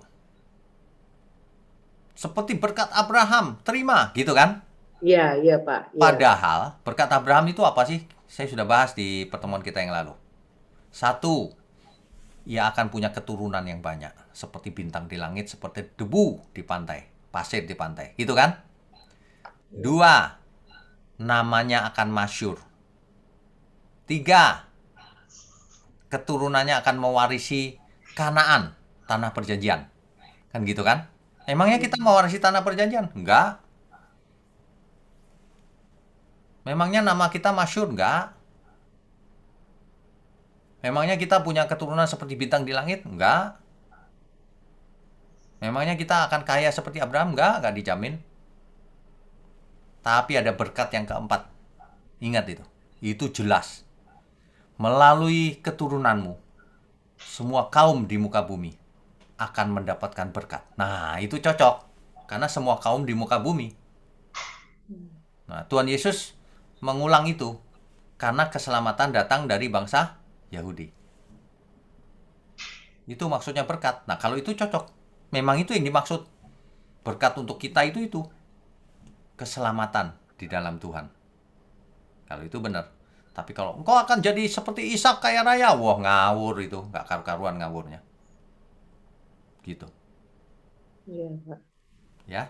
Seperti berkat Abraham, terima, gitu kan? Iya, iya Pak. Ya. Padahal, berkat Abraham itu apa sih? Saya sudah bahas di pertemuan kita yang lalu. Satu, ia akan punya keturunan yang banyak. Seperti bintang di langit, seperti debu di pantai, pasir di pantai. Gitu kan? Dua, namanya akan masyhur. Tiga, keturunannya akan mewarisi Kanaan, tanah perjanjian. Kan gitu kan? Emangnya kita mewarisi tanah perjanjian? Enggak. Memangnya nama kita masyhur? Enggak. Memangnya kita punya keturunan seperti bintang di langit? Enggak. Memangnya kita akan kaya seperti Abraham? Enggak dijamin. Tapi ada berkat yang keempat. Ingat itu. Itu jelas. Melalui keturunanmu, semua kaum di muka bumi akan mendapatkan berkat. Nah, itu cocok. Karena semua kaum di muka bumi. Nah, Tuhan Yesus mengulang itu karena keselamatan datang dari bangsa Yahudi. Itu maksudnya berkat. Nah, kalau itu cocok. Memang itu yang dimaksud. Berkat untuk kita itu. Keselamatan di dalam Tuhan. Kalau itu benar. Tapi kalau engkau akan jadi seperti Ishak kaya raya, wah ngawur itu. Nggak karu-karuan ngawurnya. Gitu. Iya, Pak. Ya.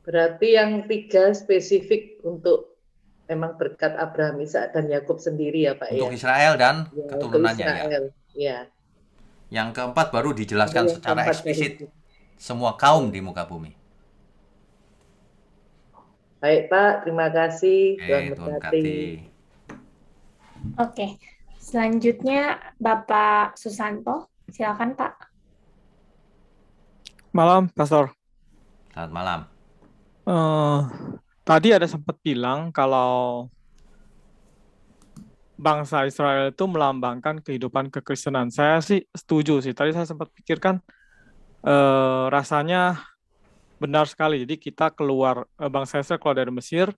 Berarti yang 3 spesifik untuk memang berkat Abraham, Ishak, dan Yakub sendiri ya Pak Untuk ya? Israel dan Ya, untuk keturunannya ya. Israel. Ya. Yang keempat baru dijelaskan Yang secara keempat eksplisit. baru. Semua kaum di muka bumi. Baik Pak, terima kasih. Tuhan Tuhan memberkati. berkati. Oke. Selanjutnya Bapak Susanto. Silakan Pak. Malam, Pastor. Selamat malam. Tadi ada sempat bilang kalau bangsa Israel itu melambangkan kehidupan kekristenan. Saya sih setuju sih. Tadi saya sempat pikirkan rasanya benar sekali. Jadi kita keluar, bangsa Israel keluar dari Mesir,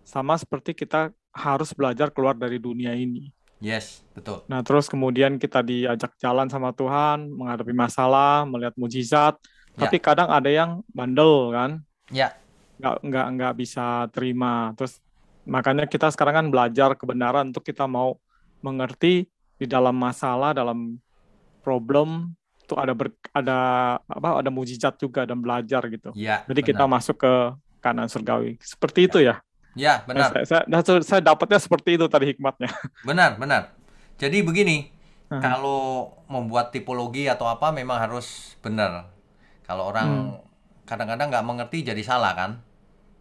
sama seperti kita harus belajar keluar dari dunia ini. Yes, betul. Nah, terus kemudian kita diajak jalan sama Tuhan, menghadapi masalah, melihat mujizat. Ya. Tapi kadang ada yang bandel kan, Ya, nggak bisa terima. Terus makanya kita sekarang kan belajar kebenaran untuk kita mau mengerti di dalam masalah, dalam problem itu ada mujizat juga dan belajar gitu. ya. Jadi kita benar. masuk ke kanan surgawi. Seperti itu ya. Ya, benar. Saya dapatnya seperti itu tadi hikmatnya. Benar, benar. Jadi begini, Hmm. kalau membuat tipologi atau apa memang harus benar. Kalau orang kadang-kadang nggak mengerti jadi salah kan.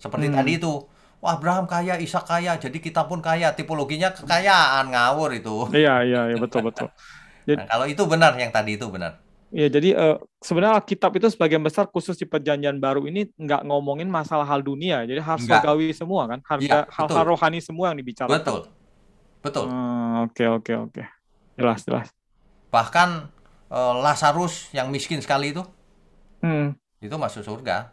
Seperti tadi itu, wah Abraham kaya, Ishak kaya, jadi kita pun kaya. Tipologinya kekayaan, ngawur itu. Iya, betul. Nah, kalau itu benar, yang tadi itu benar. Ya, jadi sebenarnya Alkitab itu sebagian besar khusus di Perjanjian Baru ini nggak ngomongin masalah hal dunia, jadi harus Enggak. surgawi semua kan, Iya, betul. hal-hal rohani semua yang dibicarakan. Betul. Oke. Jelas. Bahkan Lazarus yang miskin sekali itu masuk surga.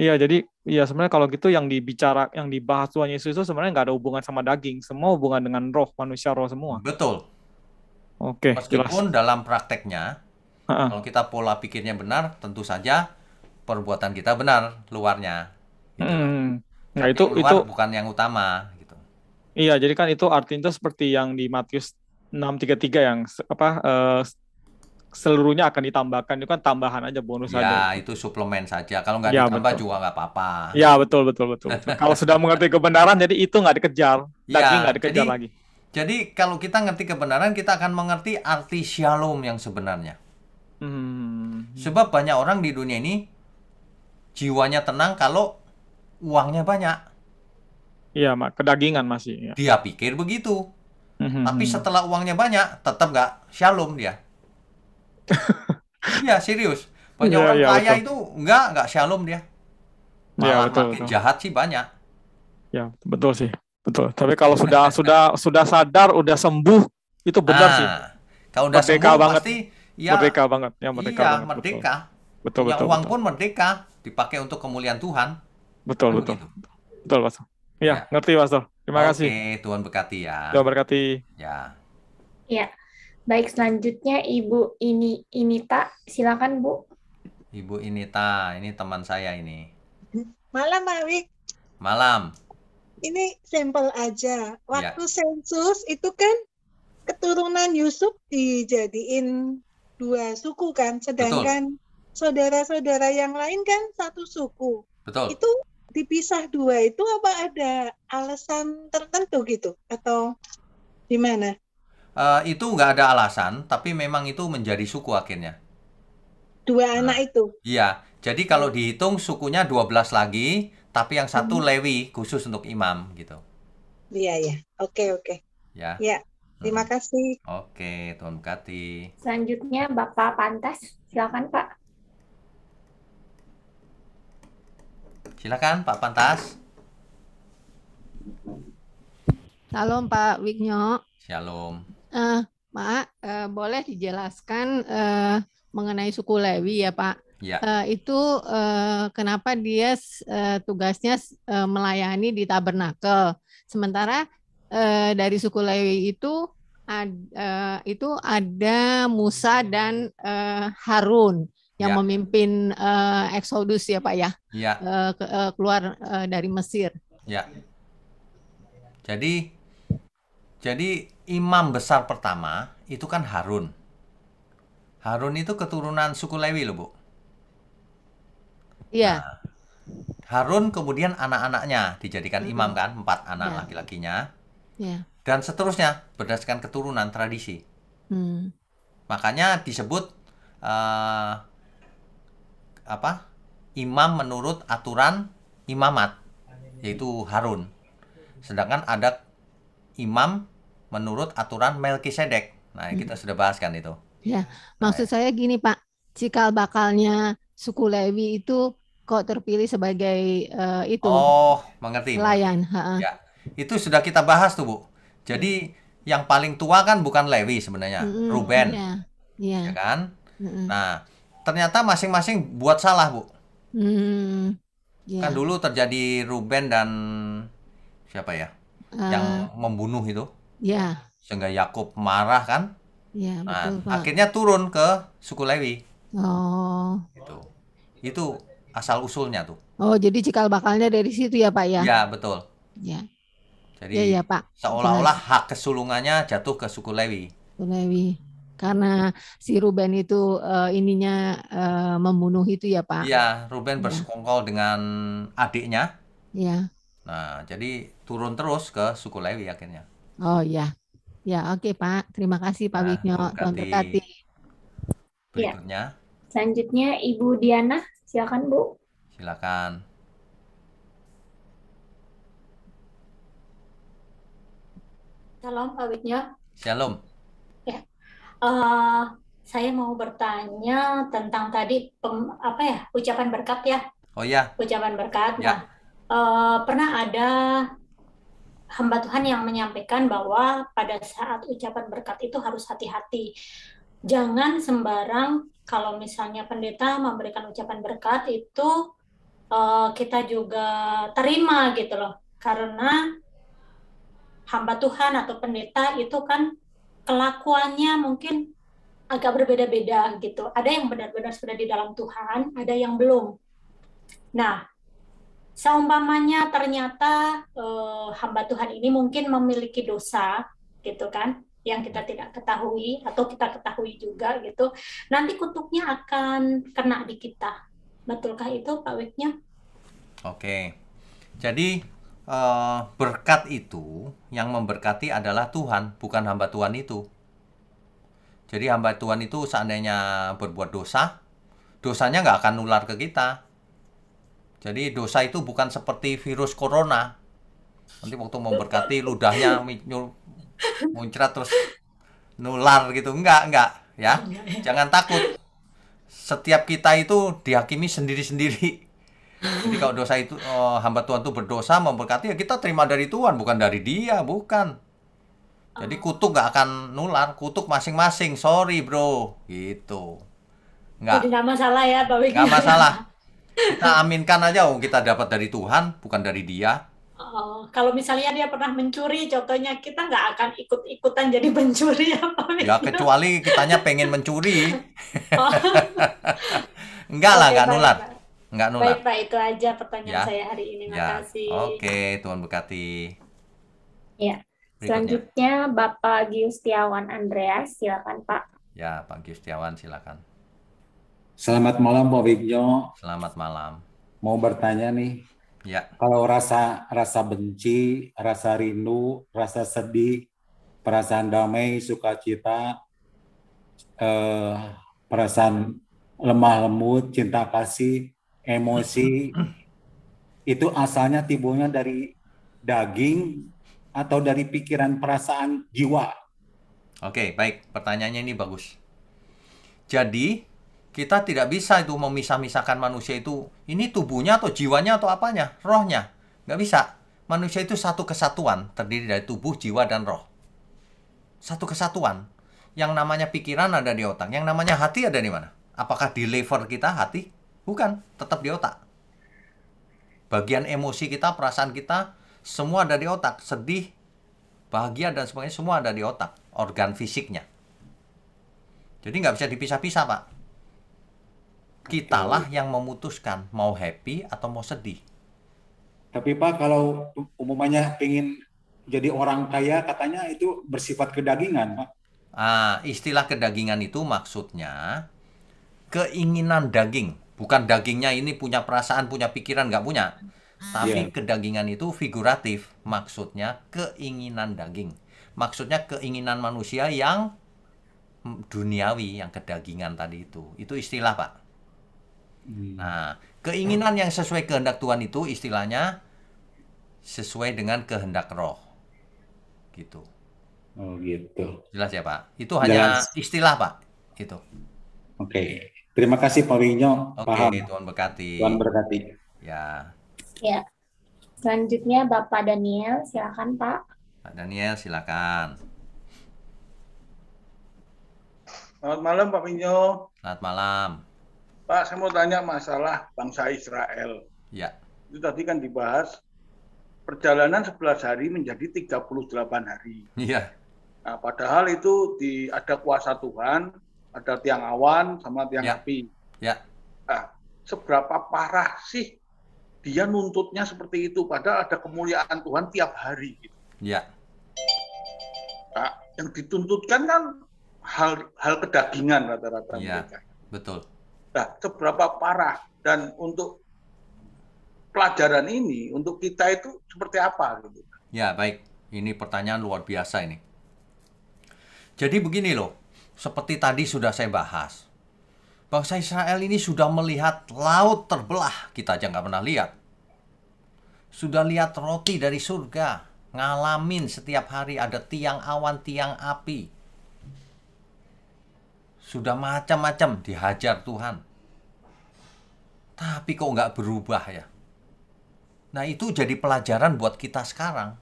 Iya, jadi sebenarnya kalau gitu yang dibahas Tuhan Yesus itu sebenarnya nggak ada hubungan sama daging, semua hubungan dengan roh, manusia roh semua. Betul. Oke, Meskipun jelas. dalam prakteknya, kalau kita pola pikirnya benar, tentu saja perbuatan kita benar luarnya. Gitu. Nah, itu bukan yang utama. Gitu. Iya, jadi kan itu artinya seperti yang di Matius 6:33 yang seluruhnya akan ditambahkan, itu kan tambahan aja, bonus Ya, aja. itu suplemen saja. Kalau nggak Ya, ditambah betul. juga nggak apa-apa. Ya, betul. Kalau sudah mengerti kebenaran, jadi itu nggak dikejar, daging nggak dikejar lagi. Jadi kalau kita ngerti kebenaran, kita akan mengerti arti shalom yang sebenarnya. Sebab banyak orang di dunia ini jiwanya tenang kalau uangnya banyak. Iya, kedagingan masih. Ya. Dia pikir begitu. Tapi setelah uangnya banyak, tetap nggak shalom dia. Iya, serius. Banyak orang kaya betul. itu nggak shalom dia. Malah makin jahat sih banyak. Ya, betul sih. Betul. Tapi kalau sudah sadar, udah sembuh, itu benar sih. Kalau udah merdeka sembuh banget. pasti ya merdeka banget. Ya, merdeka banget. Merdeka. Betul. Uang pun merdeka, dipakai untuk kemuliaan Tuhan. Betul. Betul, Pastor. Ya, ngerti, Pastor. Terima kasih. Oke, Tuhan berkati ya. Tuhan berkati. Ya. Ya. Baik, selanjutnya Ibu Inita, silakan Bu. Ibu Inita, ini teman saya ini. Malam, Pak Wik. Malam. Ini sampel aja. Waktu sensus itu kan keturunan Yusuf dijadiin 2 suku kan, sedangkan saudara-saudara yang lain kan 1 suku. Betul. Itu dipisah 2 itu apa ada alasan tertentu gitu atau gimana? Itu nggak ada alasan, tapi memang itu menjadi suku akhirnya. 2 anak itu. Iya, Jadi kalau dihitung sukunya 12 lagi, tapi yang satu Lewi khusus untuk imam gitu. Iya, ya. Oke. Ya. Ya, terima kasih. Oke, Tuhan berkati. Selanjutnya Bapak Pantas, silakan Pak. Silakan Pak Pantas. Salam Pak Wignyo. Shalom. Pak, boleh dijelaskan mengenai suku Lewi ya Pak? Ya. Itu kenapa dia tugasnya melayani di tabernakel, sementara dari suku Lewi itu ada Musa dan Harun yang memimpin Exodus ya Pak ya, keluar dari Mesir. Ya. Jadi imam besar pertama itu kan Harun. Harun itu keturunan suku Lewi loh, Bu. Iya. Nah, Harun kemudian anak-anaknya dijadikan imam kan, 4 anak laki-lakinya. Iya. Dan seterusnya berdasarkan keturunan tradisi. Makanya disebut imam menurut aturan imamat, yaitu Harun. Sedangkan ada imam menurut aturan Melkisedek. Nah, kita sudah bahas kan itu. Ya, maksud saya gini Pak, cikal bakalnya suku Lewi itu kok terpilih sebagai itu. Oh, mengerti. Pelayan. Ya, itu sudah kita bahas tuh Bu. Jadi yang paling tua kan bukan Lewi sebenarnya, Ruben. Ya kan? Nah, ternyata masing-masing buat salah Bu. Kan dulu terjadi Ruben dan siapa ya? Yang membunuh itu. Ya. Sehingga Yakub marah kan? Ya, betul, Pak. Akhirnya turun ke suku Lewi. Oh. Itu asal usulnya tuh. Oh, jadi cikal bakalnya dari situ ya, Pak ya? Ya, betul. Ya. Jadi ya, Pak. Seolah-olah hak kesulungannya jatuh ke suku Lewi. Lewi. Karena si Ruben itu membunuh itu ya, Pak. Iya, Ruben bersekongkol dengan adiknya. Iya. Nah, jadi turun terus ke suku Lewi akhirnya. Oh ya, ya oke Pak. Terima kasih Pak Wignyo. Tuhan berkati. Berikutnya. Selanjutnya Ibu Diana, silakan Bu. Silakan. Salam Pak Wignyo. Shalom. Ya, saya mau bertanya tentang tadi ucapan berkat ya. Oh ya. Ucapan berkat. Ya. Pernah ada hamba Tuhan yang menyampaikan bahwa pada saat ucapan berkat itu harus hati-hati. Jangan sembarang kalau misalnya pendeta memberikan ucapan berkat itu kita juga terima gitu loh. Karena hamba Tuhan atau pendeta itu kan kelakuannya mungkin agak berbeda-beda gitu. Ada yang benar-benar sudah di dalam Tuhan, ada yang belum. Nah, seumpamanya ternyata hamba Tuhan ini mungkin memiliki dosa gitu kan, yang kita tidak ketahui atau kita ketahui juga gitu, nanti kutuknya akan kena di kita. Betulkah itu Pak Wignyo? Oke, jadi berkat itu yang memberkati adalah Tuhan, bukan hamba Tuhan itu. Jadi hamba Tuhan itu seandainya berbuat dosa, dosanya nggak akan nular ke kita. Jadi dosa itu bukan seperti virus corona. Nanti waktu memberkati ludahnya muncrat terus nular gitu. Enggak ya. Jangan takut. Setiap kita itu dihakimi sendiri-sendiri. Jadi kalau dosa itu hamba Tuhan itu berdosa memberkati ya kita terima dari Tuhan, bukan dari dia, bukan. Jadi kutuk nggak akan nular, kutuk masing-masing. Sorry bro, gitu. Jadi nggak masalah ya Pak Wignyo. Nggak masalah. Kita aminkan aja, kita dapat dari Tuhan, bukan dari dia. Kalau misalnya dia pernah mencuri, contohnya kita nggak akan ikut-ikutan jadi pencuri ya Pak Wignyo. Ya kecuali kitanya pengen mencuri. Enggak lah, nggak nular. Nggak nular. Baik Pak, itu aja pertanyaan saya hari ini. Makasih. Oke, Tuhan berkati. Ya. Selanjutnya Bapak Giustiawan Andreas, silakan Pak. Ya, Pak Giustiawan silakan. Selamat malam Pak Wignyo. Selamat malam. Mau bertanya nih. Ya. Kalau rasa benci, rasa rindu, rasa sedih, perasaan damai, sukacita, perasaan lemah lembut, cinta kasih, emosi, itu asalnya timbulnya dari daging atau dari pikiran, perasaan, jiwa? Oke, baik. Pertanyaannya ini bagus. Jadi, kita tidak bisa itu memisah-misahkan manusia itu, ini tubuhnya atau jiwanya atau apanya, rohnya. Nggak bisa. Manusia itu satu kesatuan, terdiri dari tubuh, jiwa, dan roh. Satu kesatuan. Yang namanya pikiran ada di otak. Yang namanya hati ada di mana? Apakah di liver kita hati? Bukan, tetap di otak. Bagian emosi kita, perasaan kita, semua ada di otak. Sedih, bahagia, dan sebagainya, semua ada di otak. Organ fisiknya. Jadi nggak bisa dipisah-pisah, Pak. Kitalah yang memutuskan mau happy atau mau sedih. Tapi Pak, kalau umumnya ingin jadi orang kaya, katanya itu bersifat kedagingan, Pak. Istilah kedagingan itu maksudnya keinginan daging. Bukan dagingnya ini punya perasaan, punya pikiran, nggak punya. Tapi kedagingan itu figuratif. Maksudnya keinginan daging. Maksudnya keinginan manusia yang duniawi, yang kedagingan tadi itu. Itu istilah, Pak. Nah, keinginan yang sesuai kehendak Tuhan itu istilahnya sesuai dengan kehendak roh. Gitu. Oh gitu. Jelas ya, Pak? Itu hanya istilah, Pak. Itu. Oke. Terima kasih Pak Winyo. Oke, Tuhan berkati. Tuhan berkati. Ya. Ya. Selanjutnya Bapak Daniel, silakan Pak. Pak Daniel, silakan. Selamat malam Pak Winyo. Selamat malam. Pak, saya mau tanya masalah bangsa Israel. Ya. Itu tadi kan dibahas perjalanan 11 hari menjadi 38 hari. Iya. Nah, padahal itu ada kuasa Tuhan, ada tiang awan sama tiang api. Ya. Nah, seberapa parah sih dia nuntutnya seperti itu, padahal ada kemuliaan Tuhan tiap hari. Gitu. Ya. Nah, yang dituntutkan kan hal kedagingan rata-rata mereka. Betul. Nah, seberapa parah, dan untuk pelajaran ini untuk kita itu seperti apa gitu. Ya, baik. Ini pertanyaan luar biasa ini. Jadi begini loh, seperti tadi sudah saya bahas. Bangsa Israel ini sudah melihat laut terbelah, kita aja nggak pernah lihat. Sudah lihat roti dari surga, ngalamin setiap hari ada tiang awan, tiang api. Sudah macam-macam dihajar Tuhan. Tapi kok nggak berubah ya? Nah, itu jadi pelajaran buat kita sekarang.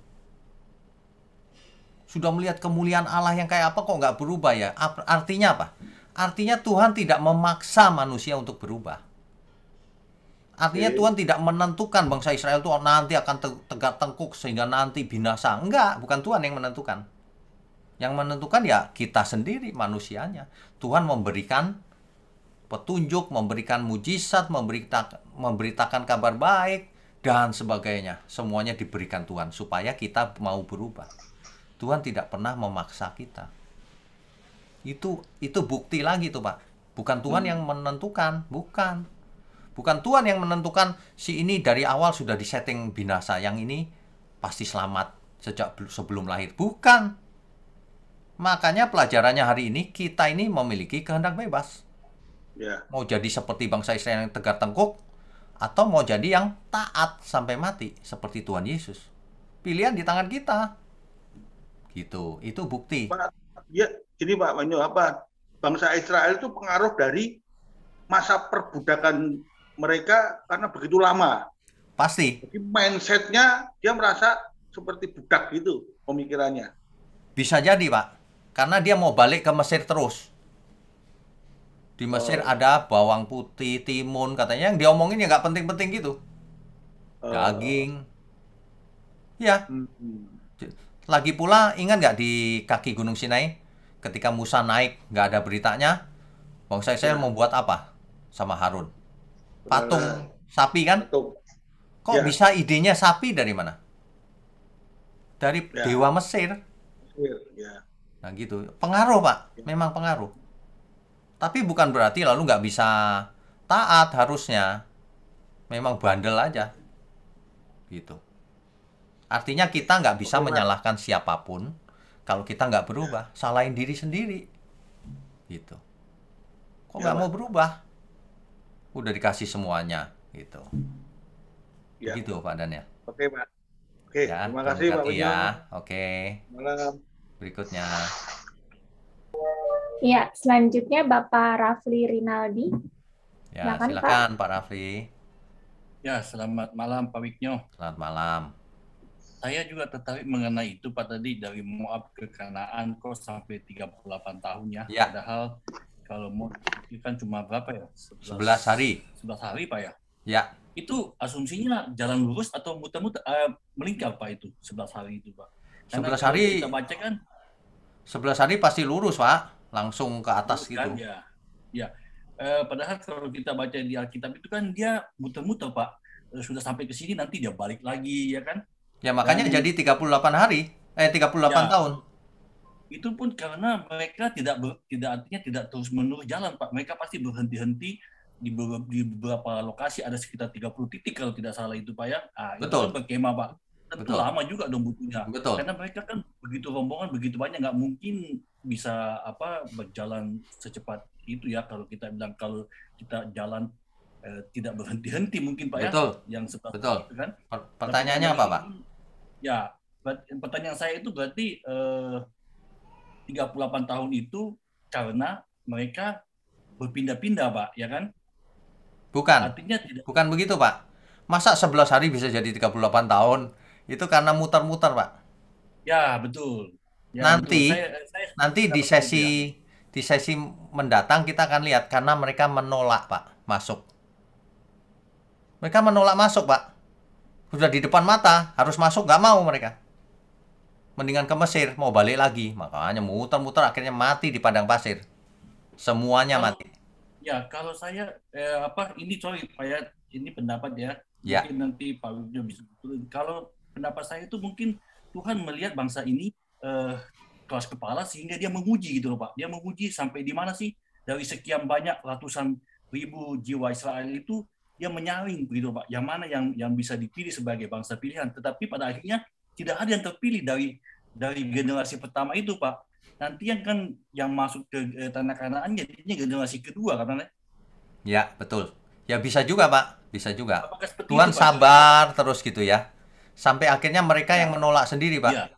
Sudah melihat kemuliaan Allah yang kayak apa kok nggak berubah ya? Artinya apa? Artinya Tuhan tidak memaksa manusia untuk berubah. Artinya Tuhan tidak menentukan bangsa Israel itu nanti akan tegak tengkuk sehingga nanti binasa. Enggak, bukan Tuhan yang menentukan. Yang menentukan ya kita sendiri, manusianya. Tuhan memberikan petunjuk, memberikan mujizat, memberitakan kabar baik, dan sebagainya. Semuanya diberikan Tuhan supaya kita mau berubah. Tuhan tidak pernah memaksa kita. Itu bukti lagi tuh, Pak. Bukan Tuhan yang menentukan, bukan. Bukan Tuhan yang menentukan si ini dari awal sudah disetting binasa, yang ini pasti selamat sejak sebelum lahir. Bukan. Makanya pelajarannya hari ini, kita ini memiliki kehendak bebas. Mau jadi seperti bangsa Israel yang tegak tengkuk, atau mau jadi yang taat sampai mati seperti Tuhan Yesus. Pilihan di tangan kita. Gitu. Itu bukti. Ya, gini Pak Wanyo, bangsa Israel itu pengaruh dari masa perbudakan mereka karena begitu lama. Pasti. Jadi mindsetnya dia merasa seperti budak gitu pemikirannya. Bisa jadi, Pak. Karena dia mau balik ke Mesir terus. Di Mesir ada bawang putih, timun, katanya yang diomongin ya nggak penting-penting gitu. Daging. Ya. Lagi pula, ingat nggak di kaki Gunung Sinai? Ketika Musa naik, nggak ada beritanya. Bangsa Israel membuat apa sama Harun? Patung sapi kan? Kok bisa idenya sapi dari mana? Dari dewa Mesir. Nah gitu. Pengaruh, Pak. Memang pengaruh. Tapi bukan berarti lalu nggak bisa taat harusnya. Memang bandel aja. Gitu. Artinya kita nggak bisa menyalahkan siapapun kalau kita nggak berubah. Salahin diri sendiri. Gitu. Kok nggak mau berubah? udah dikasih semuanya gitu. Ya. Gitu Pak Dan ya. Oke Pak. Oke, Ya, terima Tuhan kasih Pak berkati Benyo. ya. Oke. Malam. Berikutnya. Ya, selanjutnya Bapak Rafli Rinaldi. Ya, Silakan, silakan Pak Rafli. Ya, selamat malam Pak Wiknyo. Selamat malam. Saya juga tertarik mengenai itu Pak tadi, dari Moab ke Kanaan kok sampai 38 tahun ya. Ya. Padahal kalau Moab itu kan cuma berapa ya? 11 hari. 11 hari Pak ya. Ya. Itu asumsinya jalan lurus atau muter-muter melingkar Pak itu 11 hari itu Pak. Karena 11 hari kita baca kan 11 hari pasti lurus Pak, langsung ke atas gitu. kan, ya. Ya. Padahal kalau kita baca di Alkitab itu kan dia muter-muter Pak. Sudah sampai ke sini nanti dia balik lagi ya kan. Ya makanya Dan- jadi 38 hari, 38 Ya. tahun. Itu pun karena mereka artinya tidak terus-menerus jalan Pak. Mereka pasti berhenti-henti di beberapa lokasi, ada sekitar 30 titik kalau tidak salah itu Pak ya. Betul. Itu berkemah Pak. Tentu Betul. lama juga dong butuhnya. Betul. Karena mereka kan begitu rombongan, begitu banyak, nggak mungkin bisa berjalan secepat itu ya. Kalau kita bilang kalau kita jalan tidak berhenti-henti mungkin Pak Betul. ya. Yang seperti Betul. itu kan. Pertanyaannya Tapi apa kalau Pak? ini- Ya, pertanyaan saya itu berarti 38 tahun itu karena mereka berpindah-pindah Pak, ya kan? Bukan. Artinya tidak. Bukan begitu Pak. Masa 11 hari bisa jadi 38 tahun? Itu karena muter-muter Pak. Ya, betul. Ya, Nanti betul. Saya nanti di sesi mendatang kita akan lihat karena mereka menolak Pak masuk. Mereka menolak masuk Pak. Sudah di depan mata, harus masuk, nggak mau mereka. Mendingan ke Mesir, mau balik lagi. Makanya muter-muter akhirnya mati di padang pasir. Semuanya mati. Ya, kalau saya ini sorry Pak ya, ini pendapat ya. Ya. Mungkin nanti Pak Wigno bisa betulin. Kalau pendapat saya itu mungkin Tuhan melihat bangsa ini keras kepala sehingga dia menguji gitu loh Pak. Dia menguji sampai di mana sih dari sekian banyak ratusan ribu jiwa Israel itu dia menyaring begitu Pak. Yang mana yang bisa dipilih sebagai bangsa pilihan. Tetapi pada akhirnya tidak ada yang terpilih dari generasi pertama itu Pak. Nanti yang masuk ke tanah Kanaan jadinya generasi kedua katanya. Ya, betul. Ya bisa juga Pak, bisa juga. Apakah seperti Tuhan itu, Pak? sabar terus gitu ya. Sampai akhirnya mereka yang menolak sendiri Pak. Ya.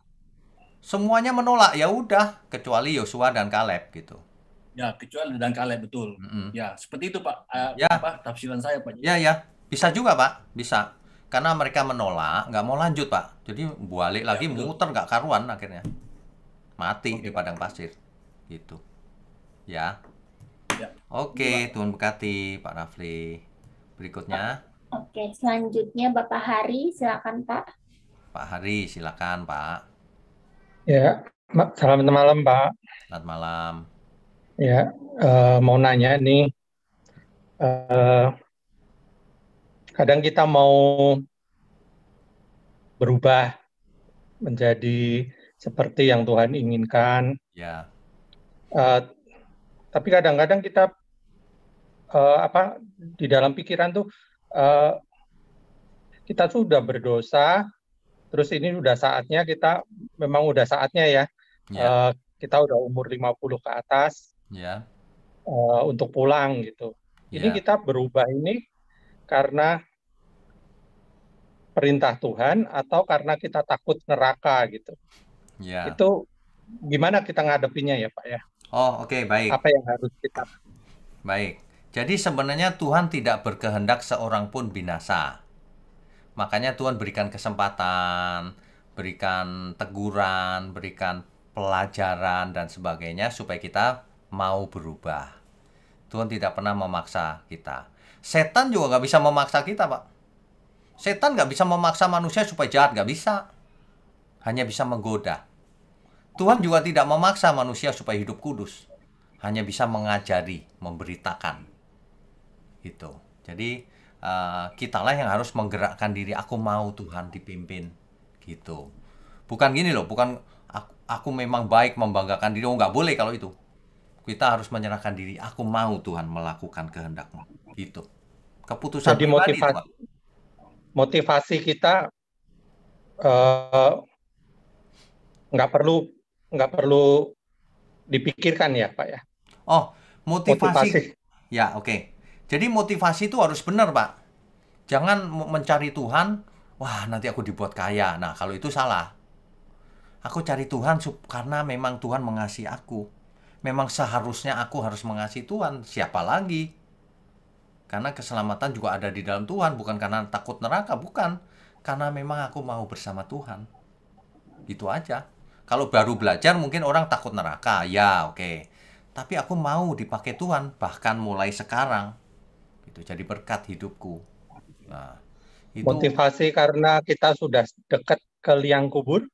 Semuanya menolak, ya udah, kecuali Yosua dan Kaleb gitu. Ya, kecuali dan Kaleb betul. Ya, seperti itu Pak. Ya. Tafsiran saya Pak. Ya, bisa juga Pak, bisa. Karena mereka menolak, nggak mau lanjut Pak. Jadi balik lagi betul. muter nggak karuan akhirnya. Mati di padang pasir. Gitu. Ya. Ya. Oke, Tuhan berkati Pak Rafli. Berikutnya, Oke, selanjutnya Bapak Hari, silakan Pak. Pak Hari, silakan Pak. Ya, selamat malam Pak. Selamat malam. Ya, mau nanya nih, kadang kita mau berubah menjadi seperti yang Tuhan inginkan. Ya. Tapi kadang-kadang kita di dalam pikiran tuh kita sudah berdosa, terus ini udah saatnya memang udah saatnya ya. Kita udah umur 50 ke atas. Ya. Untuk pulang gitu. Ini kita berubah ini karena perintah Tuhan atau karena kita takut neraka gitu. Ya. Itu gimana kita ngadepinnya ya Pak ya? Oh, oke, baik. Apa yang harus kita? Baik. Jadi sebenarnya Tuhan tidak berkehendak seorang pun binasa. Makanya Tuhan berikan kesempatan, berikan teguran, berikan pelajaran dan sebagainya supaya kita mau berubah. Tuhan tidak pernah memaksa kita. Setan juga nggak bisa memaksa kita, Pak. Setan nggak bisa memaksa manusia supaya jahat, nggak bisa. Hanya bisa menggoda. Tuhan juga tidak memaksa manusia supaya hidup kudus. Hanya bisa mengajari, memberitakan. Gitu. Jadi kitalah yang harus menggerakkan diri. Aku mau Tuhan dipimpin. Gitu. Bukan gini loh, bukan aku memang baik membanggakan diri. Oh, nggak boleh kalau itu. Kita harus menyerahkan diri. Aku mau Tuhan melakukan kehendak-Mu. Gitu. Keputusan Jadi pribadi itu, Pak. motivasi kita nggak perlu dipikirkan ya Pak ya. Oh, motivasi. Ya, oke. Jadi motivasi itu harus benar, Pak. Jangan mencari Tuhan, wah nanti aku dibuat kaya. Nah, kalau itu salah. Aku cari Tuhan karena memang Tuhan mengasihi aku. Memang seharusnya aku harus mengasihi Tuhan. Siapa lagi? Karena keselamatan juga ada di dalam Tuhan. Bukan karena takut neraka, bukan. Karena memang aku mau bersama Tuhan. Gitu aja. Kalau baru belajar mungkin orang takut neraka. Ya, oke. Tapi aku mau dipakai Tuhan. Bahkan mulai sekarang. Itu jadi berkat hidupku. Nah, itu motivasi karena kita sudah dekat ke liang kubur.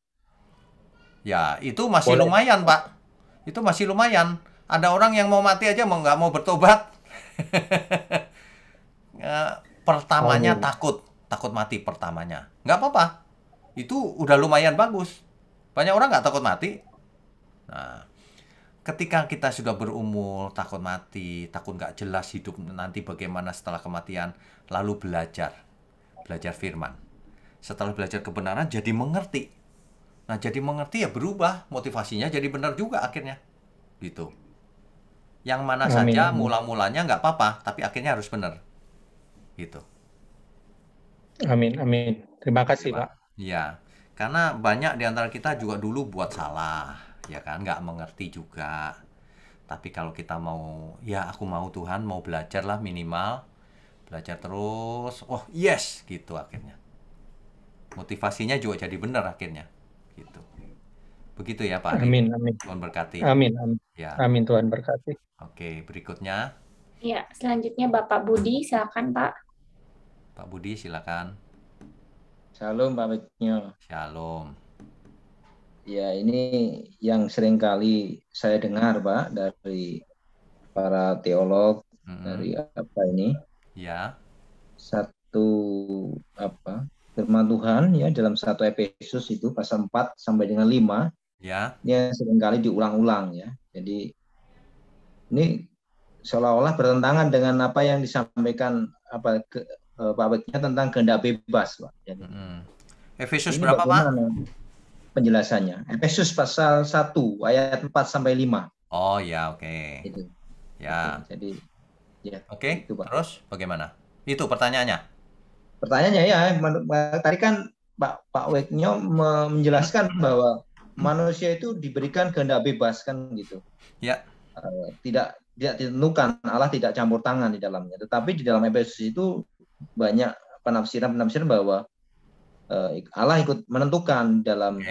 Ya, itu masih lumayan, Pak. Itu masih lumayan. Ada orang yang mau mati aja nggak mau bertobat. Pertamanya takut mati pertamanya. Nggak apa-apa. Itu udah lumayan bagus. Banyak orang nggak takut mati. Nah, ketika kita sudah berumur, takut mati, takut nggak jelas hidup nanti bagaimana setelah kematian, lalu belajar firman. Setelah belajar kebenaran, jadi mengerti. Nah, jadi mengerti ya berubah, motivasinya jadi benar juga akhirnya. Gitu. Yang mana saja mula-mulanya nggak apa-apa, tapi akhirnya harus benar. Gitu. Amin, amin. Terima kasih, Pak. Iya, karena banyak di antara kita juga dulu buat salah, ya kan, nggak mengerti juga. Tapi kalau kita mau, ya aku mau Tuhan, mau belajar lah minimal, belajar terus, oh yes, gitu akhirnya. Motivasinya juga jadi benar akhirnya, gitu. Begitu ya Pak. Amin, amin. Tuhan berkati. Amin, amin. Ya. Amin, Tuhan berkati. Oke, berikutnya. Ya, selanjutnya Bapak Budi, silakan Pak. Pak Budi, silakan. Shalom Pak Wetnyo. Shalom. Ya, ini yang sering kali saya dengar Pak dari para teolog, dari apa ini? Ya. Satu firman Tuhan ya dalam 1 Efesus itu pasal 4 sampai dengan 5. Ya. Dia seringkali diulang-ulang ya. Jadi ini seolah-olah bertentangan dengan apa yang disampaikan Pak Wetnyo tentang kehendak bebas, Pak. Jadi, Efesus berapa, Pak? Penjelasannya. Efesus pasal 1 ayat 4 sampai 5. Oh ya, oke. Itu. Ya. Jadi ya. Oke. Itu, Pak. Terus bagaimana? Itu pertanyaannya. Pertanyaannya ya, tadi kan Pak Wetnyo menjelaskan bahwa manusia itu diberikan kehendak bebas kan gitu. Ya. Tidak ditentukan, Allah tidak campur tangan di dalamnya. Tetapi di dalam Efesus itu banyak penafsiran bahwa Allah ikut menentukan dalam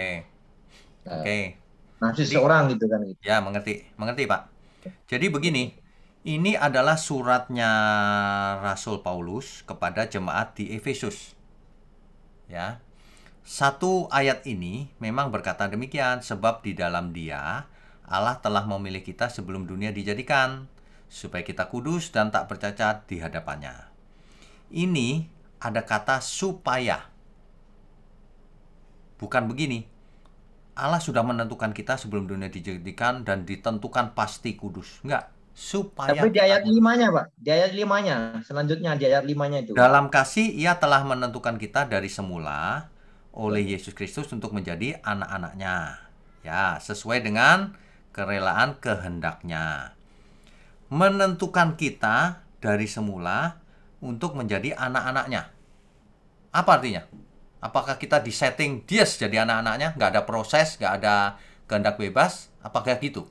nafsu seorang gitu kan. Gitu. Ya, mengerti Pak. Jadi begini, ini adalah suratnya Rasul Paulus kepada jemaat di Efesus. Ya. Satu ayat ini memang berkata demikian, sebab di dalam Dia Allah telah memilih kita sebelum dunia dijadikan, supaya kita kudus dan tak bercacat di hadapannya. Ini ada kata supaya. Bukan begini. Allah sudah menentukan kita sebelum dunia dijadikan dan ditentukan pasti kudus. Enggak. Supaya. Tapi di ayat 5-nya, Pak. Di ayat 5-nya. Selanjutnya di ayat 5-nya itu. Dalam kasih Ia telah menentukan kita dari semula oleh Yesus Kristus untuk menjadi anak-anaknya. Ya, sesuai dengan kerelaan kehendaknya. Menentukan kita dari semula untuk menjadi anak-anaknya. Apa artinya? Apakah kita disetting dia jadi anak-anaknya? Nggak ada proses, nggak ada kehendak bebas? Apakah gitu?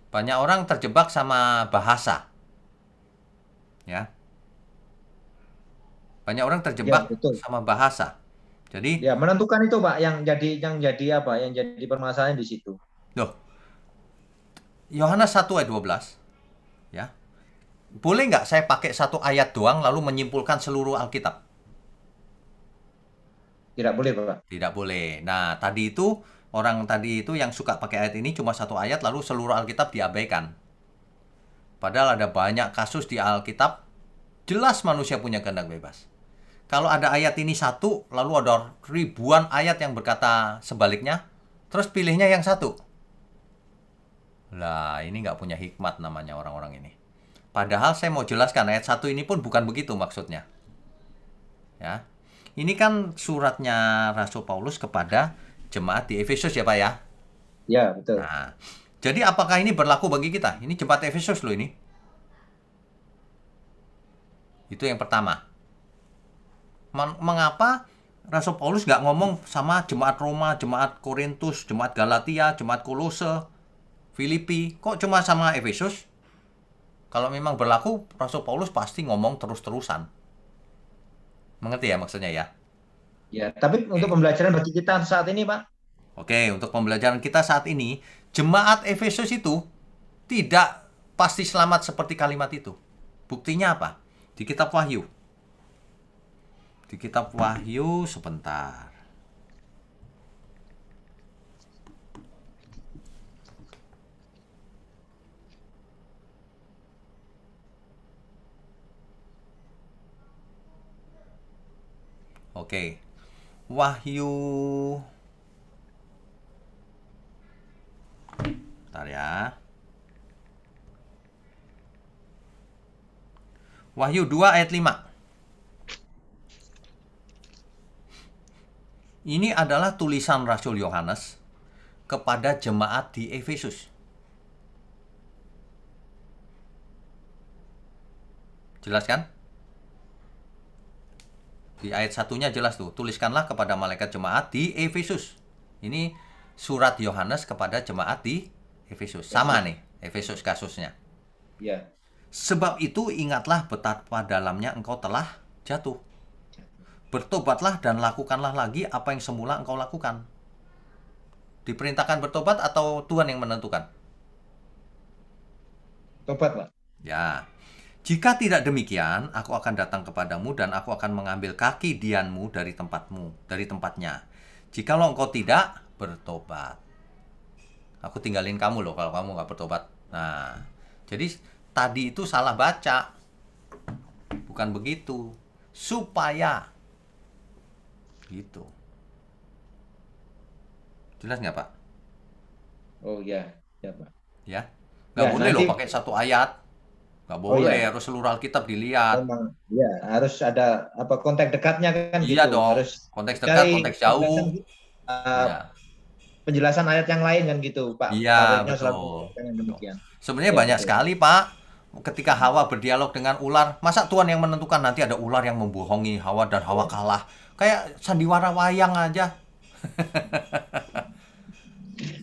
Banyak orang terjebak sama bahasa. Ya. Banyak orang terjebak sama bahasa. Jadi ya menentukan itu Pak yang jadi apa? Yang jadi permasalahan di situ. Loh. Yohanes 1 ayat 12. Ya. Boleh nggak saya pakai satu ayat doang lalu menyimpulkan seluruh Alkitab? Tidak boleh, Pak. Tidak boleh. Nah, tadi itu orang tadi itu yang suka pakai ayat ini cuma satu ayat lalu seluruh Alkitab diabaikan. Padahal ada banyak kasus di Alkitab jelas manusia punya kehendak bebas. Kalau ada ayat ini satu, lalu ada ribuan ayat yang berkata sebaliknya, terus pilihnya yang satu. Lah, ini nggak punya hikmat namanya orang-orang ini. Padahal saya mau jelaskan, ayat 1 ini pun bukan begitu maksudnya. Ya. Ini kan suratnya Rasul Paulus kepada jemaat di Efesus ya Pak ya? Ya, betul. Nah, jadi apakah ini berlaku bagi kita? Ini jemaat Efesus loh ini. Itu yang pertama. Mengapa Rasul Paulus nggak ngomong sama jemaat Roma, jemaat Korintus, jemaat Galatia, jemaat Kolose, Filipi? Kok cuma sama Efesus? Kalau memang berlaku, Rasul Paulus pasti ngomong terus-terusan. Mengerti ya maksudnya ya? Ya, tapi untuk pembelajaran bagi kita saat ini, Pak. Oke, untuk pembelajaran kita saat ini, jemaat Efesus itu tidak pasti selamat seperti kalimat itu. Buktinya apa? Di kitab Wahyu. Di kitab Wahyu sebentar. Oke. Wahyu. Bentar ya. Wahyu 2 ayat 5. Ini adalah tulisan Rasul Yohanes kepada jemaat di Efesus. Jelas kan? Di ayat satunya jelas tuh. Tuliskanlah kepada malaikat jemaat di Efesus. Ini surat Yohanes kepada jemaat di Efesus. Sama nih, Efesus kasusnya. Ya. Sebab itu ingatlah betapa dalamnya engkau telah jatuh. Bertobatlah dan lakukanlah lagi apa yang semula engkau lakukan. Diperintahkan bertobat atau Tuhan yang menentukan? Tobat, Pak. Ya. Jika tidak demikian, aku akan datang kepadamu dan aku akan mengambil kaki dianmu dari tempatnya. Jikalau engkau tidak bertobat, aku tinggalin kamu loh kalau kamu nggak bertobat. Nah, jadi tadi itu salah baca. Bukan begitu. Supaya gitu. Jelas nggak, Pak? Oh ya, ya Pak. Ya, nggak Ya, boleh nanti- loh pakai satu ayat. Nggak Oh, boleh, ya. harus seluruh Alkitab dilihat. Memang, ya harus ada apa konteks dekatnya kan Iya gitu. dong, Harus konteks dekat, cari konteks jauh. penjelasan, Iya. penjelasan ayat yang lain kan gitu, Pak. Iya, Pak Retno selalu betul. mengatakan yang demikian. Sebenarnya Ya, banyak betul. sekali, Pak. Ketika Hawa berdialog dengan ular, masa Tuhan yang menentukan nanti ada ular yang membohongi Hawa dan Hawa kalah? Kayak sandiwara wayang aja.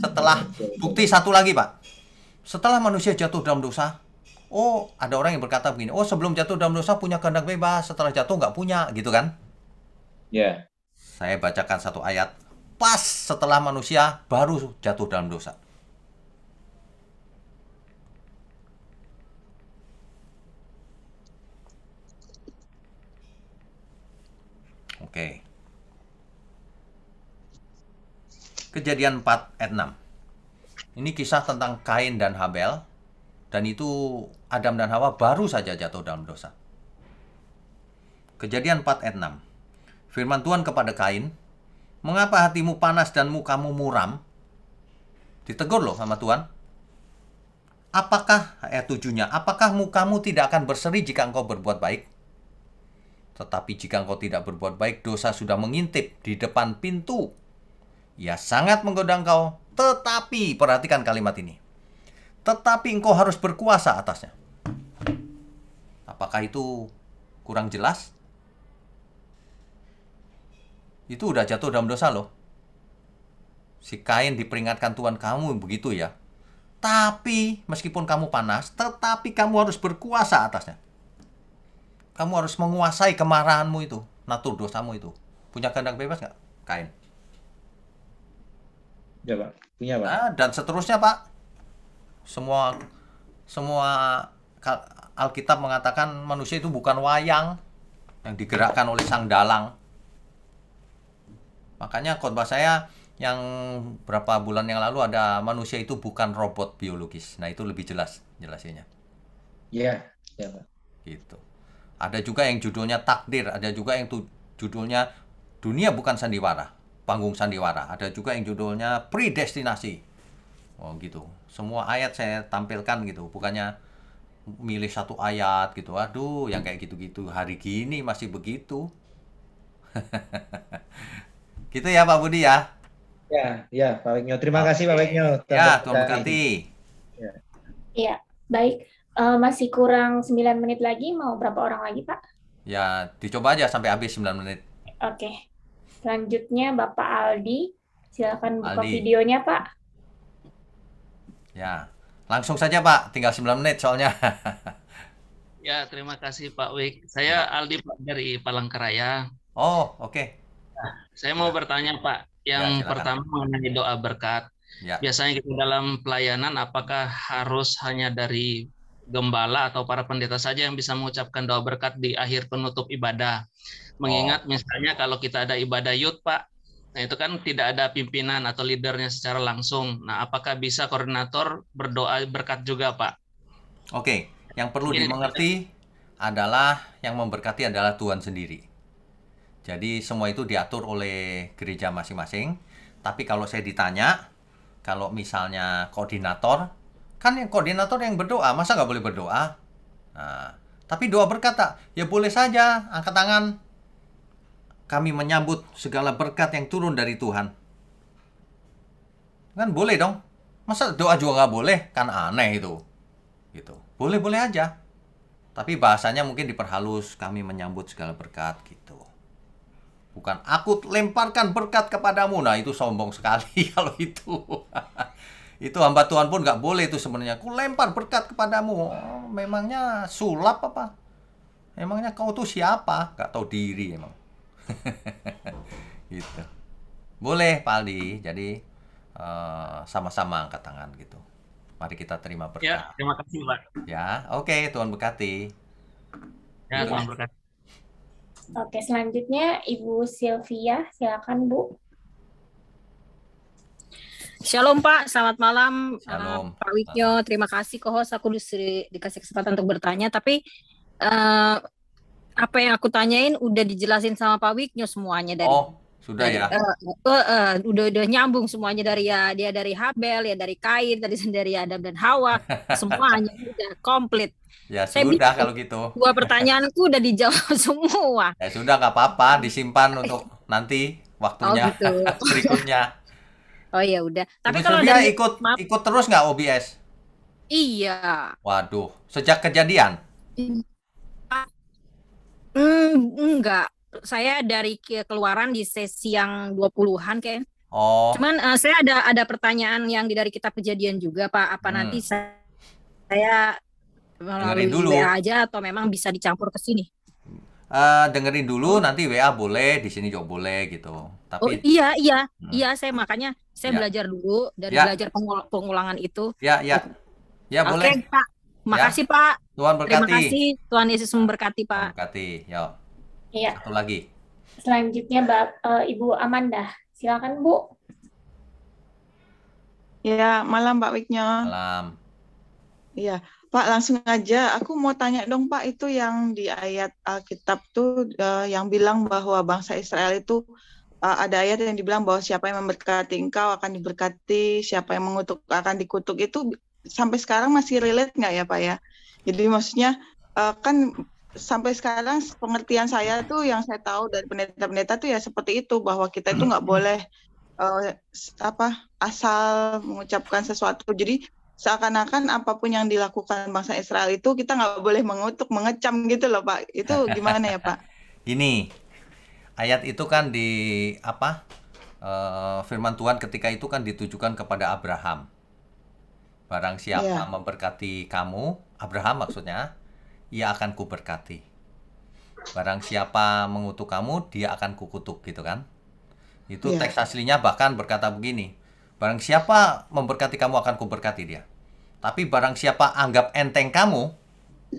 Setelah bukti satu lagi, Pak. Setelah manusia jatuh dalam dosa, oh ada orang yang berkata begini, oh sebelum jatuh dalam dosa punya kehendak bebas, setelah jatuh nggak punya, gitu kan? Ya. Saya bacakan satu ayat. Pas setelah manusia baru jatuh dalam dosa. Oke. Kejadian 4 ayat 6. Ini kisah tentang Kain dan Habel. Dan itu Adam dan Hawa baru saja jatuh dalam dosa. Kejadian 4 ayat 6. Firman Tuhan kepada Kain, mengapa hatimu panas dan mukamu muram? Ditegur loh sama Tuhan. Apakah, ayat 7-nya, apakah mukamu tidak akan berseri jika engkau berbuat baik? Tetapi jika engkau tidak berbuat baik, dosa sudah mengintip di depan pintu. Ia sangat menggoda engkau, tetapi, perhatikan kalimat ini, tetapi engkau harus berkuasa atasnya. Apakah itu kurang jelas? Itu udah jatuh dalam dosa loh. Si Kain diperingatkan Tuhan, kamu begitu ya. Tapi meskipun kamu panas, tetapi kamu harus berkuasa atasnya. Kamu harus menguasai kemarahanmu itu, natur dosamu itu. Punya kehendak bebas nggak, Kain? Ya Pak, punya Pak. Nah, dan seterusnya Pak. Semua Alkitab mengatakan manusia itu bukan wayang yang digerakkan oleh sang dalang. Makanya khotbah saya yang berapa bulan yang lalu ada manusia itu bukan robot biologis. Nah, itu lebih jelas jelasinnya. Iya, ya Pak. Gitu. Ada juga yang judulnya takdir, ada juga yang judulnya dunia bukan sandiwara, panggung sandiwara. Ada juga yang judulnya predestinasi. Oh gitu. Semua ayat saya tampilkan gitu, bukannya milih satu ayat gitu. Aduh, yang kayak gitu-gitu hari gini masih begitu. Gitu ya Pak Budi ya. Ya Pak Weknyo. Terima kasih Pak Weknyo. Ya, Tuhan berkati. Ya, baik. Masih kurang 9 menit lagi, mau berapa orang lagi, Pak? Ya, dicoba aja sampai habis 9 menit. Oke. Selanjutnya Bapak Aldi. Silakan buka Aldi. videonya, Pak. Ya, langsung saja Pak, tinggal 9 menit soalnya. Ya, terima kasih Pak Wik. Saya Aldi Pak dari Palangkaraya. Oh, oke. Saya mau bertanya Pak, yang silakan. pertama mengenai doa berkat. Ya. Biasanya kita dalam pelayanan apakah harus hanya dari gembala atau para pendeta saja yang bisa mengucapkan doa berkat di akhir penutup ibadah? Mengingat misalnya kalau kita ada ibadah youth Pak, nah itu kan tidak ada pimpinan atau leadernya secara langsung. Nah, apakah bisa koordinator berdoa berkat juga Pak? Oke, yang perlu dimengerti adalah yang memberkati adalah Tuhan sendiri. Jadi semua itu diatur oleh gereja masing-masing. Tapi kalau saya ditanya, kalau misalnya koordinator, kan yang koordinator yang berdoa, masa nggak boleh berdoa? Nah, tapi doa berkat tak? Ya boleh saja, angkat tangan. Kami menyambut segala berkat yang turun dari Tuhan. Kan boleh dong. Masa doa juga nggak boleh? Kan aneh itu. Gitu. Boleh-boleh aja. Tapi bahasanya mungkin diperhalus, kami menyambut segala berkat gitu. Bukan aku lemparkan berkat kepadamu. Nah itu sombong sekali kalau itu. Itu hamba Tuhan pun nggak boleh itu sebenarnya. Aku lempar berkat kepadamu. Oh, memangnya sulap apa? Emangnya kau tuh siapa? Nggak tahu diri emang. Gitu. Boleh Pak Aldi. Jadi sama-sama angkat tangan gitu. Mari kita terima berkat. Ya, terima kasih Pak. Ya, oke, Tuhan berkati. Ya, Tuhan berkati. Oke, selanjutnya Ibu Sylvia, silakan Bu. Shalom Pak, selamat malam. Shalom. Pak Wiknyo, terima kasih co-host, aku dikasih kesempatan untuk bertanya, tapi apa yang aku tanyain udah dijelasin sama Pak Wiknyo semuanya dari. Oh, sudah ya. Udah nyambung semuanya dari dia dari Habel, ya dari Kain, dari Adam dan Hawa, semuanya udah komplit. Ya sudah kalau gitu. Dua pertanyaanku udah dijawab semua. Ya sudah nggak apa-apa, disimpan untuk nanti waktunya gitu. berikutnya. Oh ya udah. Tapi Ibu kalau Sylvia dari ikut terus nggak OBS? Iya. Waduh, sejak kejadian? Enggak. Saya dari keluaran di sesi yang 20-an kayak. Oh. Cuman saya ada pertanyaan yang dari kitab Kejadian juga Pak. Apa nanti saya melalui dulu. WA aja atau memang bisa dicampur ke sini? Dengerin dulu, nanti WA boleh, di sini juga boleh gitu. Tapi Oh iya, saya makanya saya belajar dulu dari belajar pengulangan itu. Ya boleh. Oke Pak, makasih Pak. Tuhan berkati. Terima kasih, Tuhan Yesus memberkati Pak. Berkati, yuk. Iya. Satu lagi. Selanjutnya Ibu Amanda, silakan Bu. Ya, malam Pak Wiknyo. Malam. Iya, Pak langsung aja. Aku mau tanya dong Pak, itu yang di ayat Alkitab tuh yang bilang bahwa bangsa Israel itu ada ayat yang dibilang bahwa siapa yang memberkati engkau akan diberkati, siapa yang mengutuk akan dikutuk. Itu sampai sekarang masih relate nggak ya Pak ya? Jadi maksudnya kan sampai sekarang pengertian saya tuh yang saya tahu dari pendeta-pendeta tuh ya seperti itu, bahwa kita itu nggak boleh asal mengucapkan sesuatu. Jadi seakan-akan apapun yang dilakukan bangsa Israel itu kita nggak boleh mengutuk, mengecam gitu loh Pak. Itu gimana ya Pak? Ini ayat itu kan firman Tuhan ketika itu kan ditujukan kepada Abraham. Barang siapa memberkati kamu, Abraham maksudnya, ia akan kuberkati. Barang siapa mengutuk kamu, dia akan kukutuk gitu kan. Itu teks aslinya bahkan berkata begini, barang siapa memberkati kamu akan kuberkati dia. Tapi barang siapa anggap enteng kamu,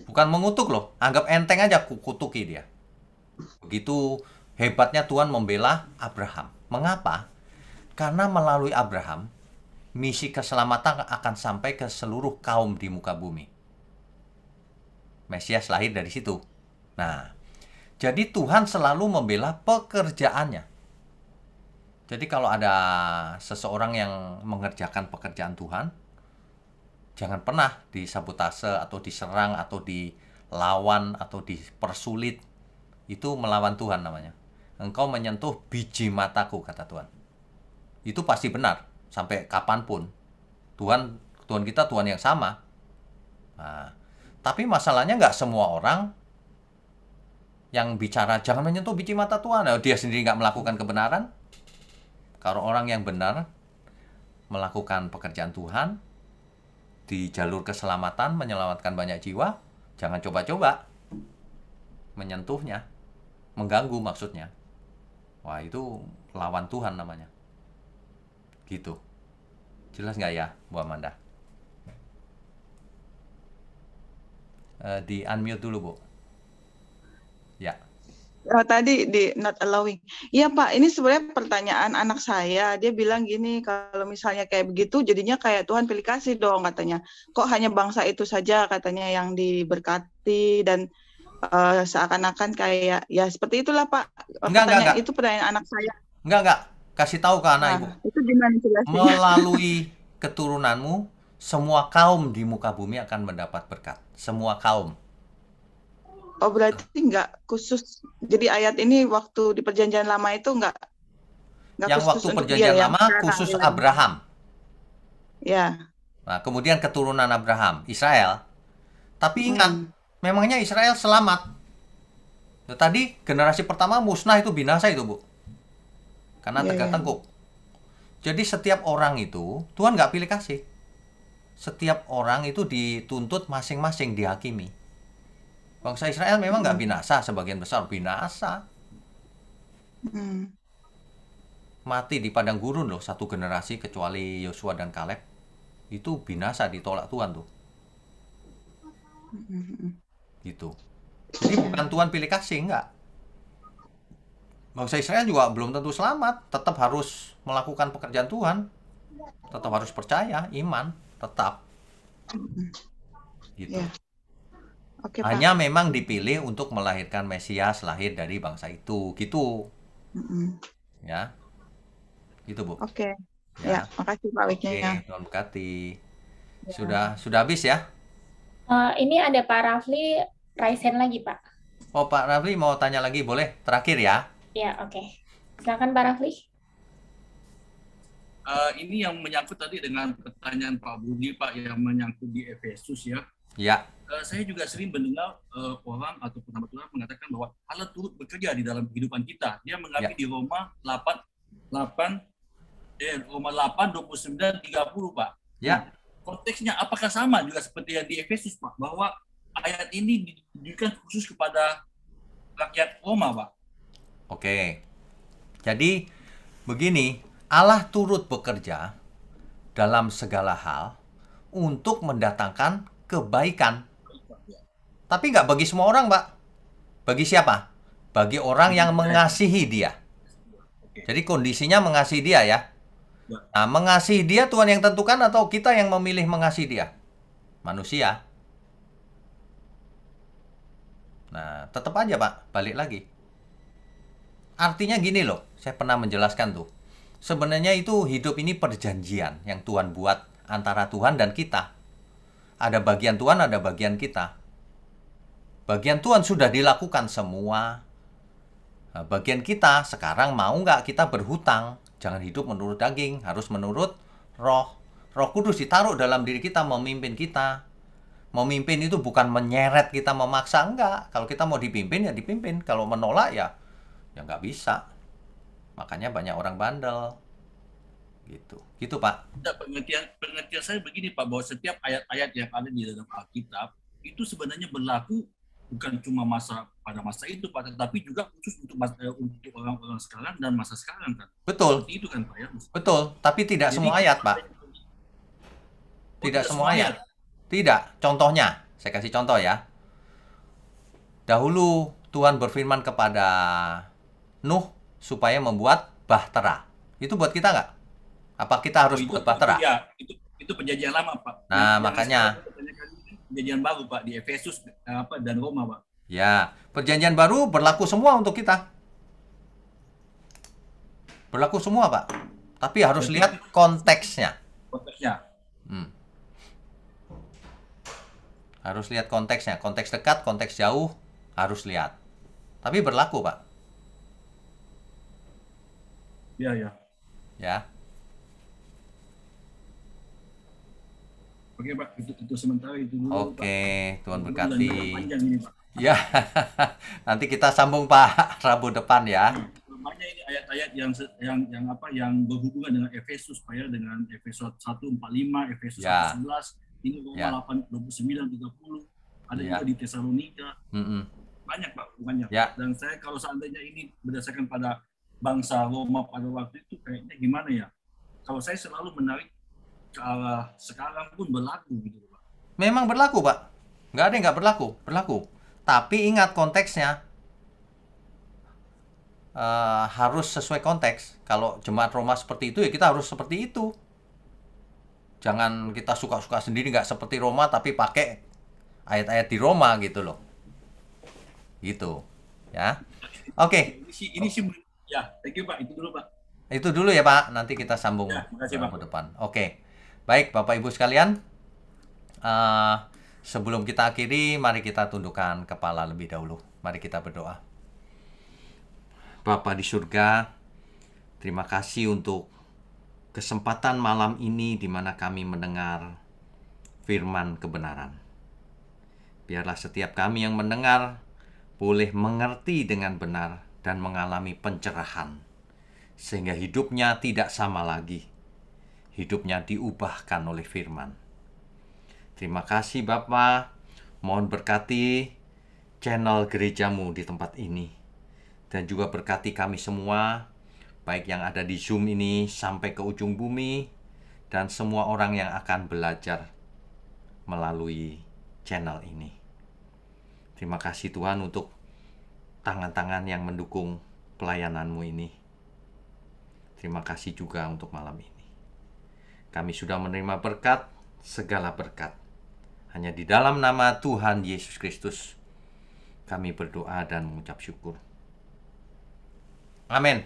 bukan mengutuk loh, anggap enteng aja kukutuki dia. Begitu hebatnya Tuhan membela Abraham. Mengapa? Karena melalui Abraham, misi keselamatan akan sampai ke seluruh kaum di muka bumi. Mesias lahir dari situ. Nah, jadi Tuhan selalu membela pekerjaannya. Jadi kalau ada seseorang yang mengerjakan pekerjaan Tuhan, jangan pernah disabotase atau diserang atau dilawan atau dipersulit. Itu melawan Tuhan namanya. Engkau menyentuh biji mataku, kata Tuhan. Itu pasti benar sampai kapanpun. Tuhan kita Tuhan yang sama. Nah, Tapi masalahnya nggak semua orang yang bicara jangan menyentuh biji mata Tuhan, dia sendiri nggak melakukan kebenaran. Kalau orang yang benar melakukan pekerjaan Tuhan di jalur keselamatan, menyelamatkan banyak jiwa, jangan coba-coba menyentuhnya, mengganggu maksudnya. Wah, itu lawan Tuhan namanya. Gitu. Jelas nggak ya, Bu Amanda? Di unmute dulu, Bu. Ya. Tadi di not allowing. Iya Pak, ini sebenarnya pertanyaan anak saya. Dia bilang gini, kalau misalnya kayak begitu, jadinya kayak Tuhan pilih kasih dong katanya. Kok hanya bangsa itu saja katanya yang diberkati dan seakan-akan kayak ya seperti itulah Pak. Enggak. Itu pertanyaan anak saya. Enggak. Kasih tahu ke anak Ibu. Itu gimana jelasnya? Melalui keturunanmu, semua kaum di muka bumi akan mendapat berkat. Semua kaum. Oh, berarti nggak khusus. Jadi ayat ini waktu di perjanjian lama itu nggak yang khusus waktu untuk perjanjian dia, lama khusus ya. Abraham. Ya. Nah, kemudian keturunan Abraham, Israel. Tapi ingat, memangnya Israel selamat. Tadi generasi pertama musnah, itu binasa itu, Bu. Karena tegak-tengkuk. Jadi setiap orang itu, Tuhan nggak pilih kasih. Setiap orang itu dituntut masing-masing, dihakimi. Bangsa Israel memang nggak binasa, sebagian besar binasa. Mati di padang gurun loh, satu generasi kecuali Yosua dan Kaleb. Itu binasa, ditolak Tuhan tuh. Gitu. Jadi bukan Tuhan pilih kasih, enggak. Bangsa Israel juga belum tentu selamat, tetap harus melakukan pekerjaan Tuhan. Tetap harus percaya, iman, tetap. Gitu. Oke, Hanya Pak. memang dipilih untuk melahirkan Mesias lahir dari bangsa itu, gitu. Ya, gitu Bu. Oke. Ya, makasih Pak Wiknya. Oke, Tuhan berkati. Sudah habis ya? Ini ada Pak Rafli raise hand lagi, Pak. Oh, Pak Rafli mau tanya lagi, boleh? Terakhir ya? Ya, oke. Silakan Pak Rafli. Ini yang menyangkut tadi dengan pertanyaan Pak Budi, Pak, yang menyangkut di Efesus ya. Ya. Saya juga sering mendengar orang atau hamba Tuhan mengatakan bahwa Allah turut bekerja di dalam kehidupan kita. Dia mengambil di Roma 8:29-30, Pak. Ya. Konteksnya apakah sama juga seperti yang di Efesus, Pak? Bahwa ayat ini ditujukan khusus kepada rakyat Roma, Pak? Oke. Jadi begini, Allah turut bekerja dalam segala hal untuk mendatangkan kebaikan. Tapi nggak bagi semua orang, Pak. Bagi siapa? Bagi orang yang mengasihi Dia. Jadi kondisinya mengasihi Dia ya. Nah, mengasihi Dia Tuhan yang tentukan atau kita yang memilih mengasihi Dia? Manusia. Nah, tetap aja, Pak. Balik lagi. Artinya gini loh, saya pernah menjelaskan tuh. Sebenarnya itu hidup ini perjanjian yang Tuhan buat antara Tuhan dan kita. Ada bagian Tuhan, ada bagian kita. Bagian Tuhan sudah dilakukan semua. Nah, bagian kita sekarang mau nggak kita berhutang. Jangan hidup menurut daging, harus menurut roh. Roh Kudus ditaruh dalam diri kita, memimpin kita. Memimpin itu bukan menyeret kita, memaksa, enggak. Kalau kita mau dipimpin ya dipimpin. Kalau menolak ya nggak bisa. Makanya banyak orang bandel. Gitu Pak. Pengertian saya begini Pak, bahwa setiap ayat-ayat yang ada di dalam Alkitab itu sebenarnya berlaku bukan cuma pada masa itu Pak, tetapi juga khusus untuk orang-orang sekarang dan masa sekarang kan. Betul. Seperti itu kan Pak ya. Betul, tapi tidak semua ayat Pak. Tidak semua ayat. Tidak. Contohnya, saya kasih contoh ya. Dahulu Tuhan berfirman kepada Nuh supaya membuat bahtera. Itu buat kita nggak? Apa kita harus buat bahtera? Ya, itu perjanjian lama Pak. Nah, makanya. Perjanjian baru Pak di Efesus dan Roma Pak. Ya, perjanjian baru berlaku semua untuk kita. Berlaku semua Pak. Tapi harus lihat konteksnya. Konteksnya. Harus lihat konteksnya. Konteks dekat, konteks jauh harus lihat. Tapi berlaku Pak. Ya. Ya. Oke Pak, itu sementara itu dulu. Oke, Pak. Tuhan berkati. Panjang ini Pak. Ya, nanti kita sambung Pak Rabu depan ya. Banyak ini ayat-ayat yang berhubungan dengan Efesus Pak ya, dengan Efesus 1:45, Efesus 1:11, ini Roma 8:29, 30, ada juga di Tesalonika. Banyak Pak, banyak. Dan saya kalau seandainya ini berdasarkan pada bangsa Roma pada waktu itu kayaknya gimana ya? Kalau saya selalu menarik ke arah sekarang pun berlaku gitu Pak. Memang berlaku Pak. Nggak ada yang nggak berlaku, berlaku. Tapi ingat konteksnya. Harus sesuai konteks. Kalau jemaat Roma seperti itu ya kita harus seperti itu. Jangan kita suka-suka sendiri nggak seperti Roma tapi pakai ayat-ayat di Roma gitu loh. Gitu ya. Oke. Ini sih ya, thank you Pak, itu dulu Pak. Itu dulu ya Pak, nanti kita sambung minggu depan. Oke. Baik Bapak Ibu sekalian, sebelum kita akhiri mari kita tundukkan kepala lebih dahulu. Mari kita berdoa. Bapa di surga, terima kasih untuk kesempatan malam ini di mana kami mendengar firman kebenaran. Biarlah setiap kami yang mendengar boleh mengerti dengan benar dan mengalami pencerahan, sehingga hidupnya tidak sama lagi. Hidupnya diubahkan oleh firman. Terima kasih Bapa, mohon berkati channel gerejamu di tempat ini. Dan juga berkati kami semua, baik yang ada di Zoom ini sampai ke ujung bumi, dan semua orang yang akan belajar melalui channel ini. Terima kasih Tuhan untuk tangan-tangan yang mendukung pelayananmu ini. Terima kasih juga untuk malam ini. Kami sudah menerima berkat, segala berkat. Hanya di dalam nama Tuhan Yesus Kristus, kami berdoa dan mengucap syukur. Amin.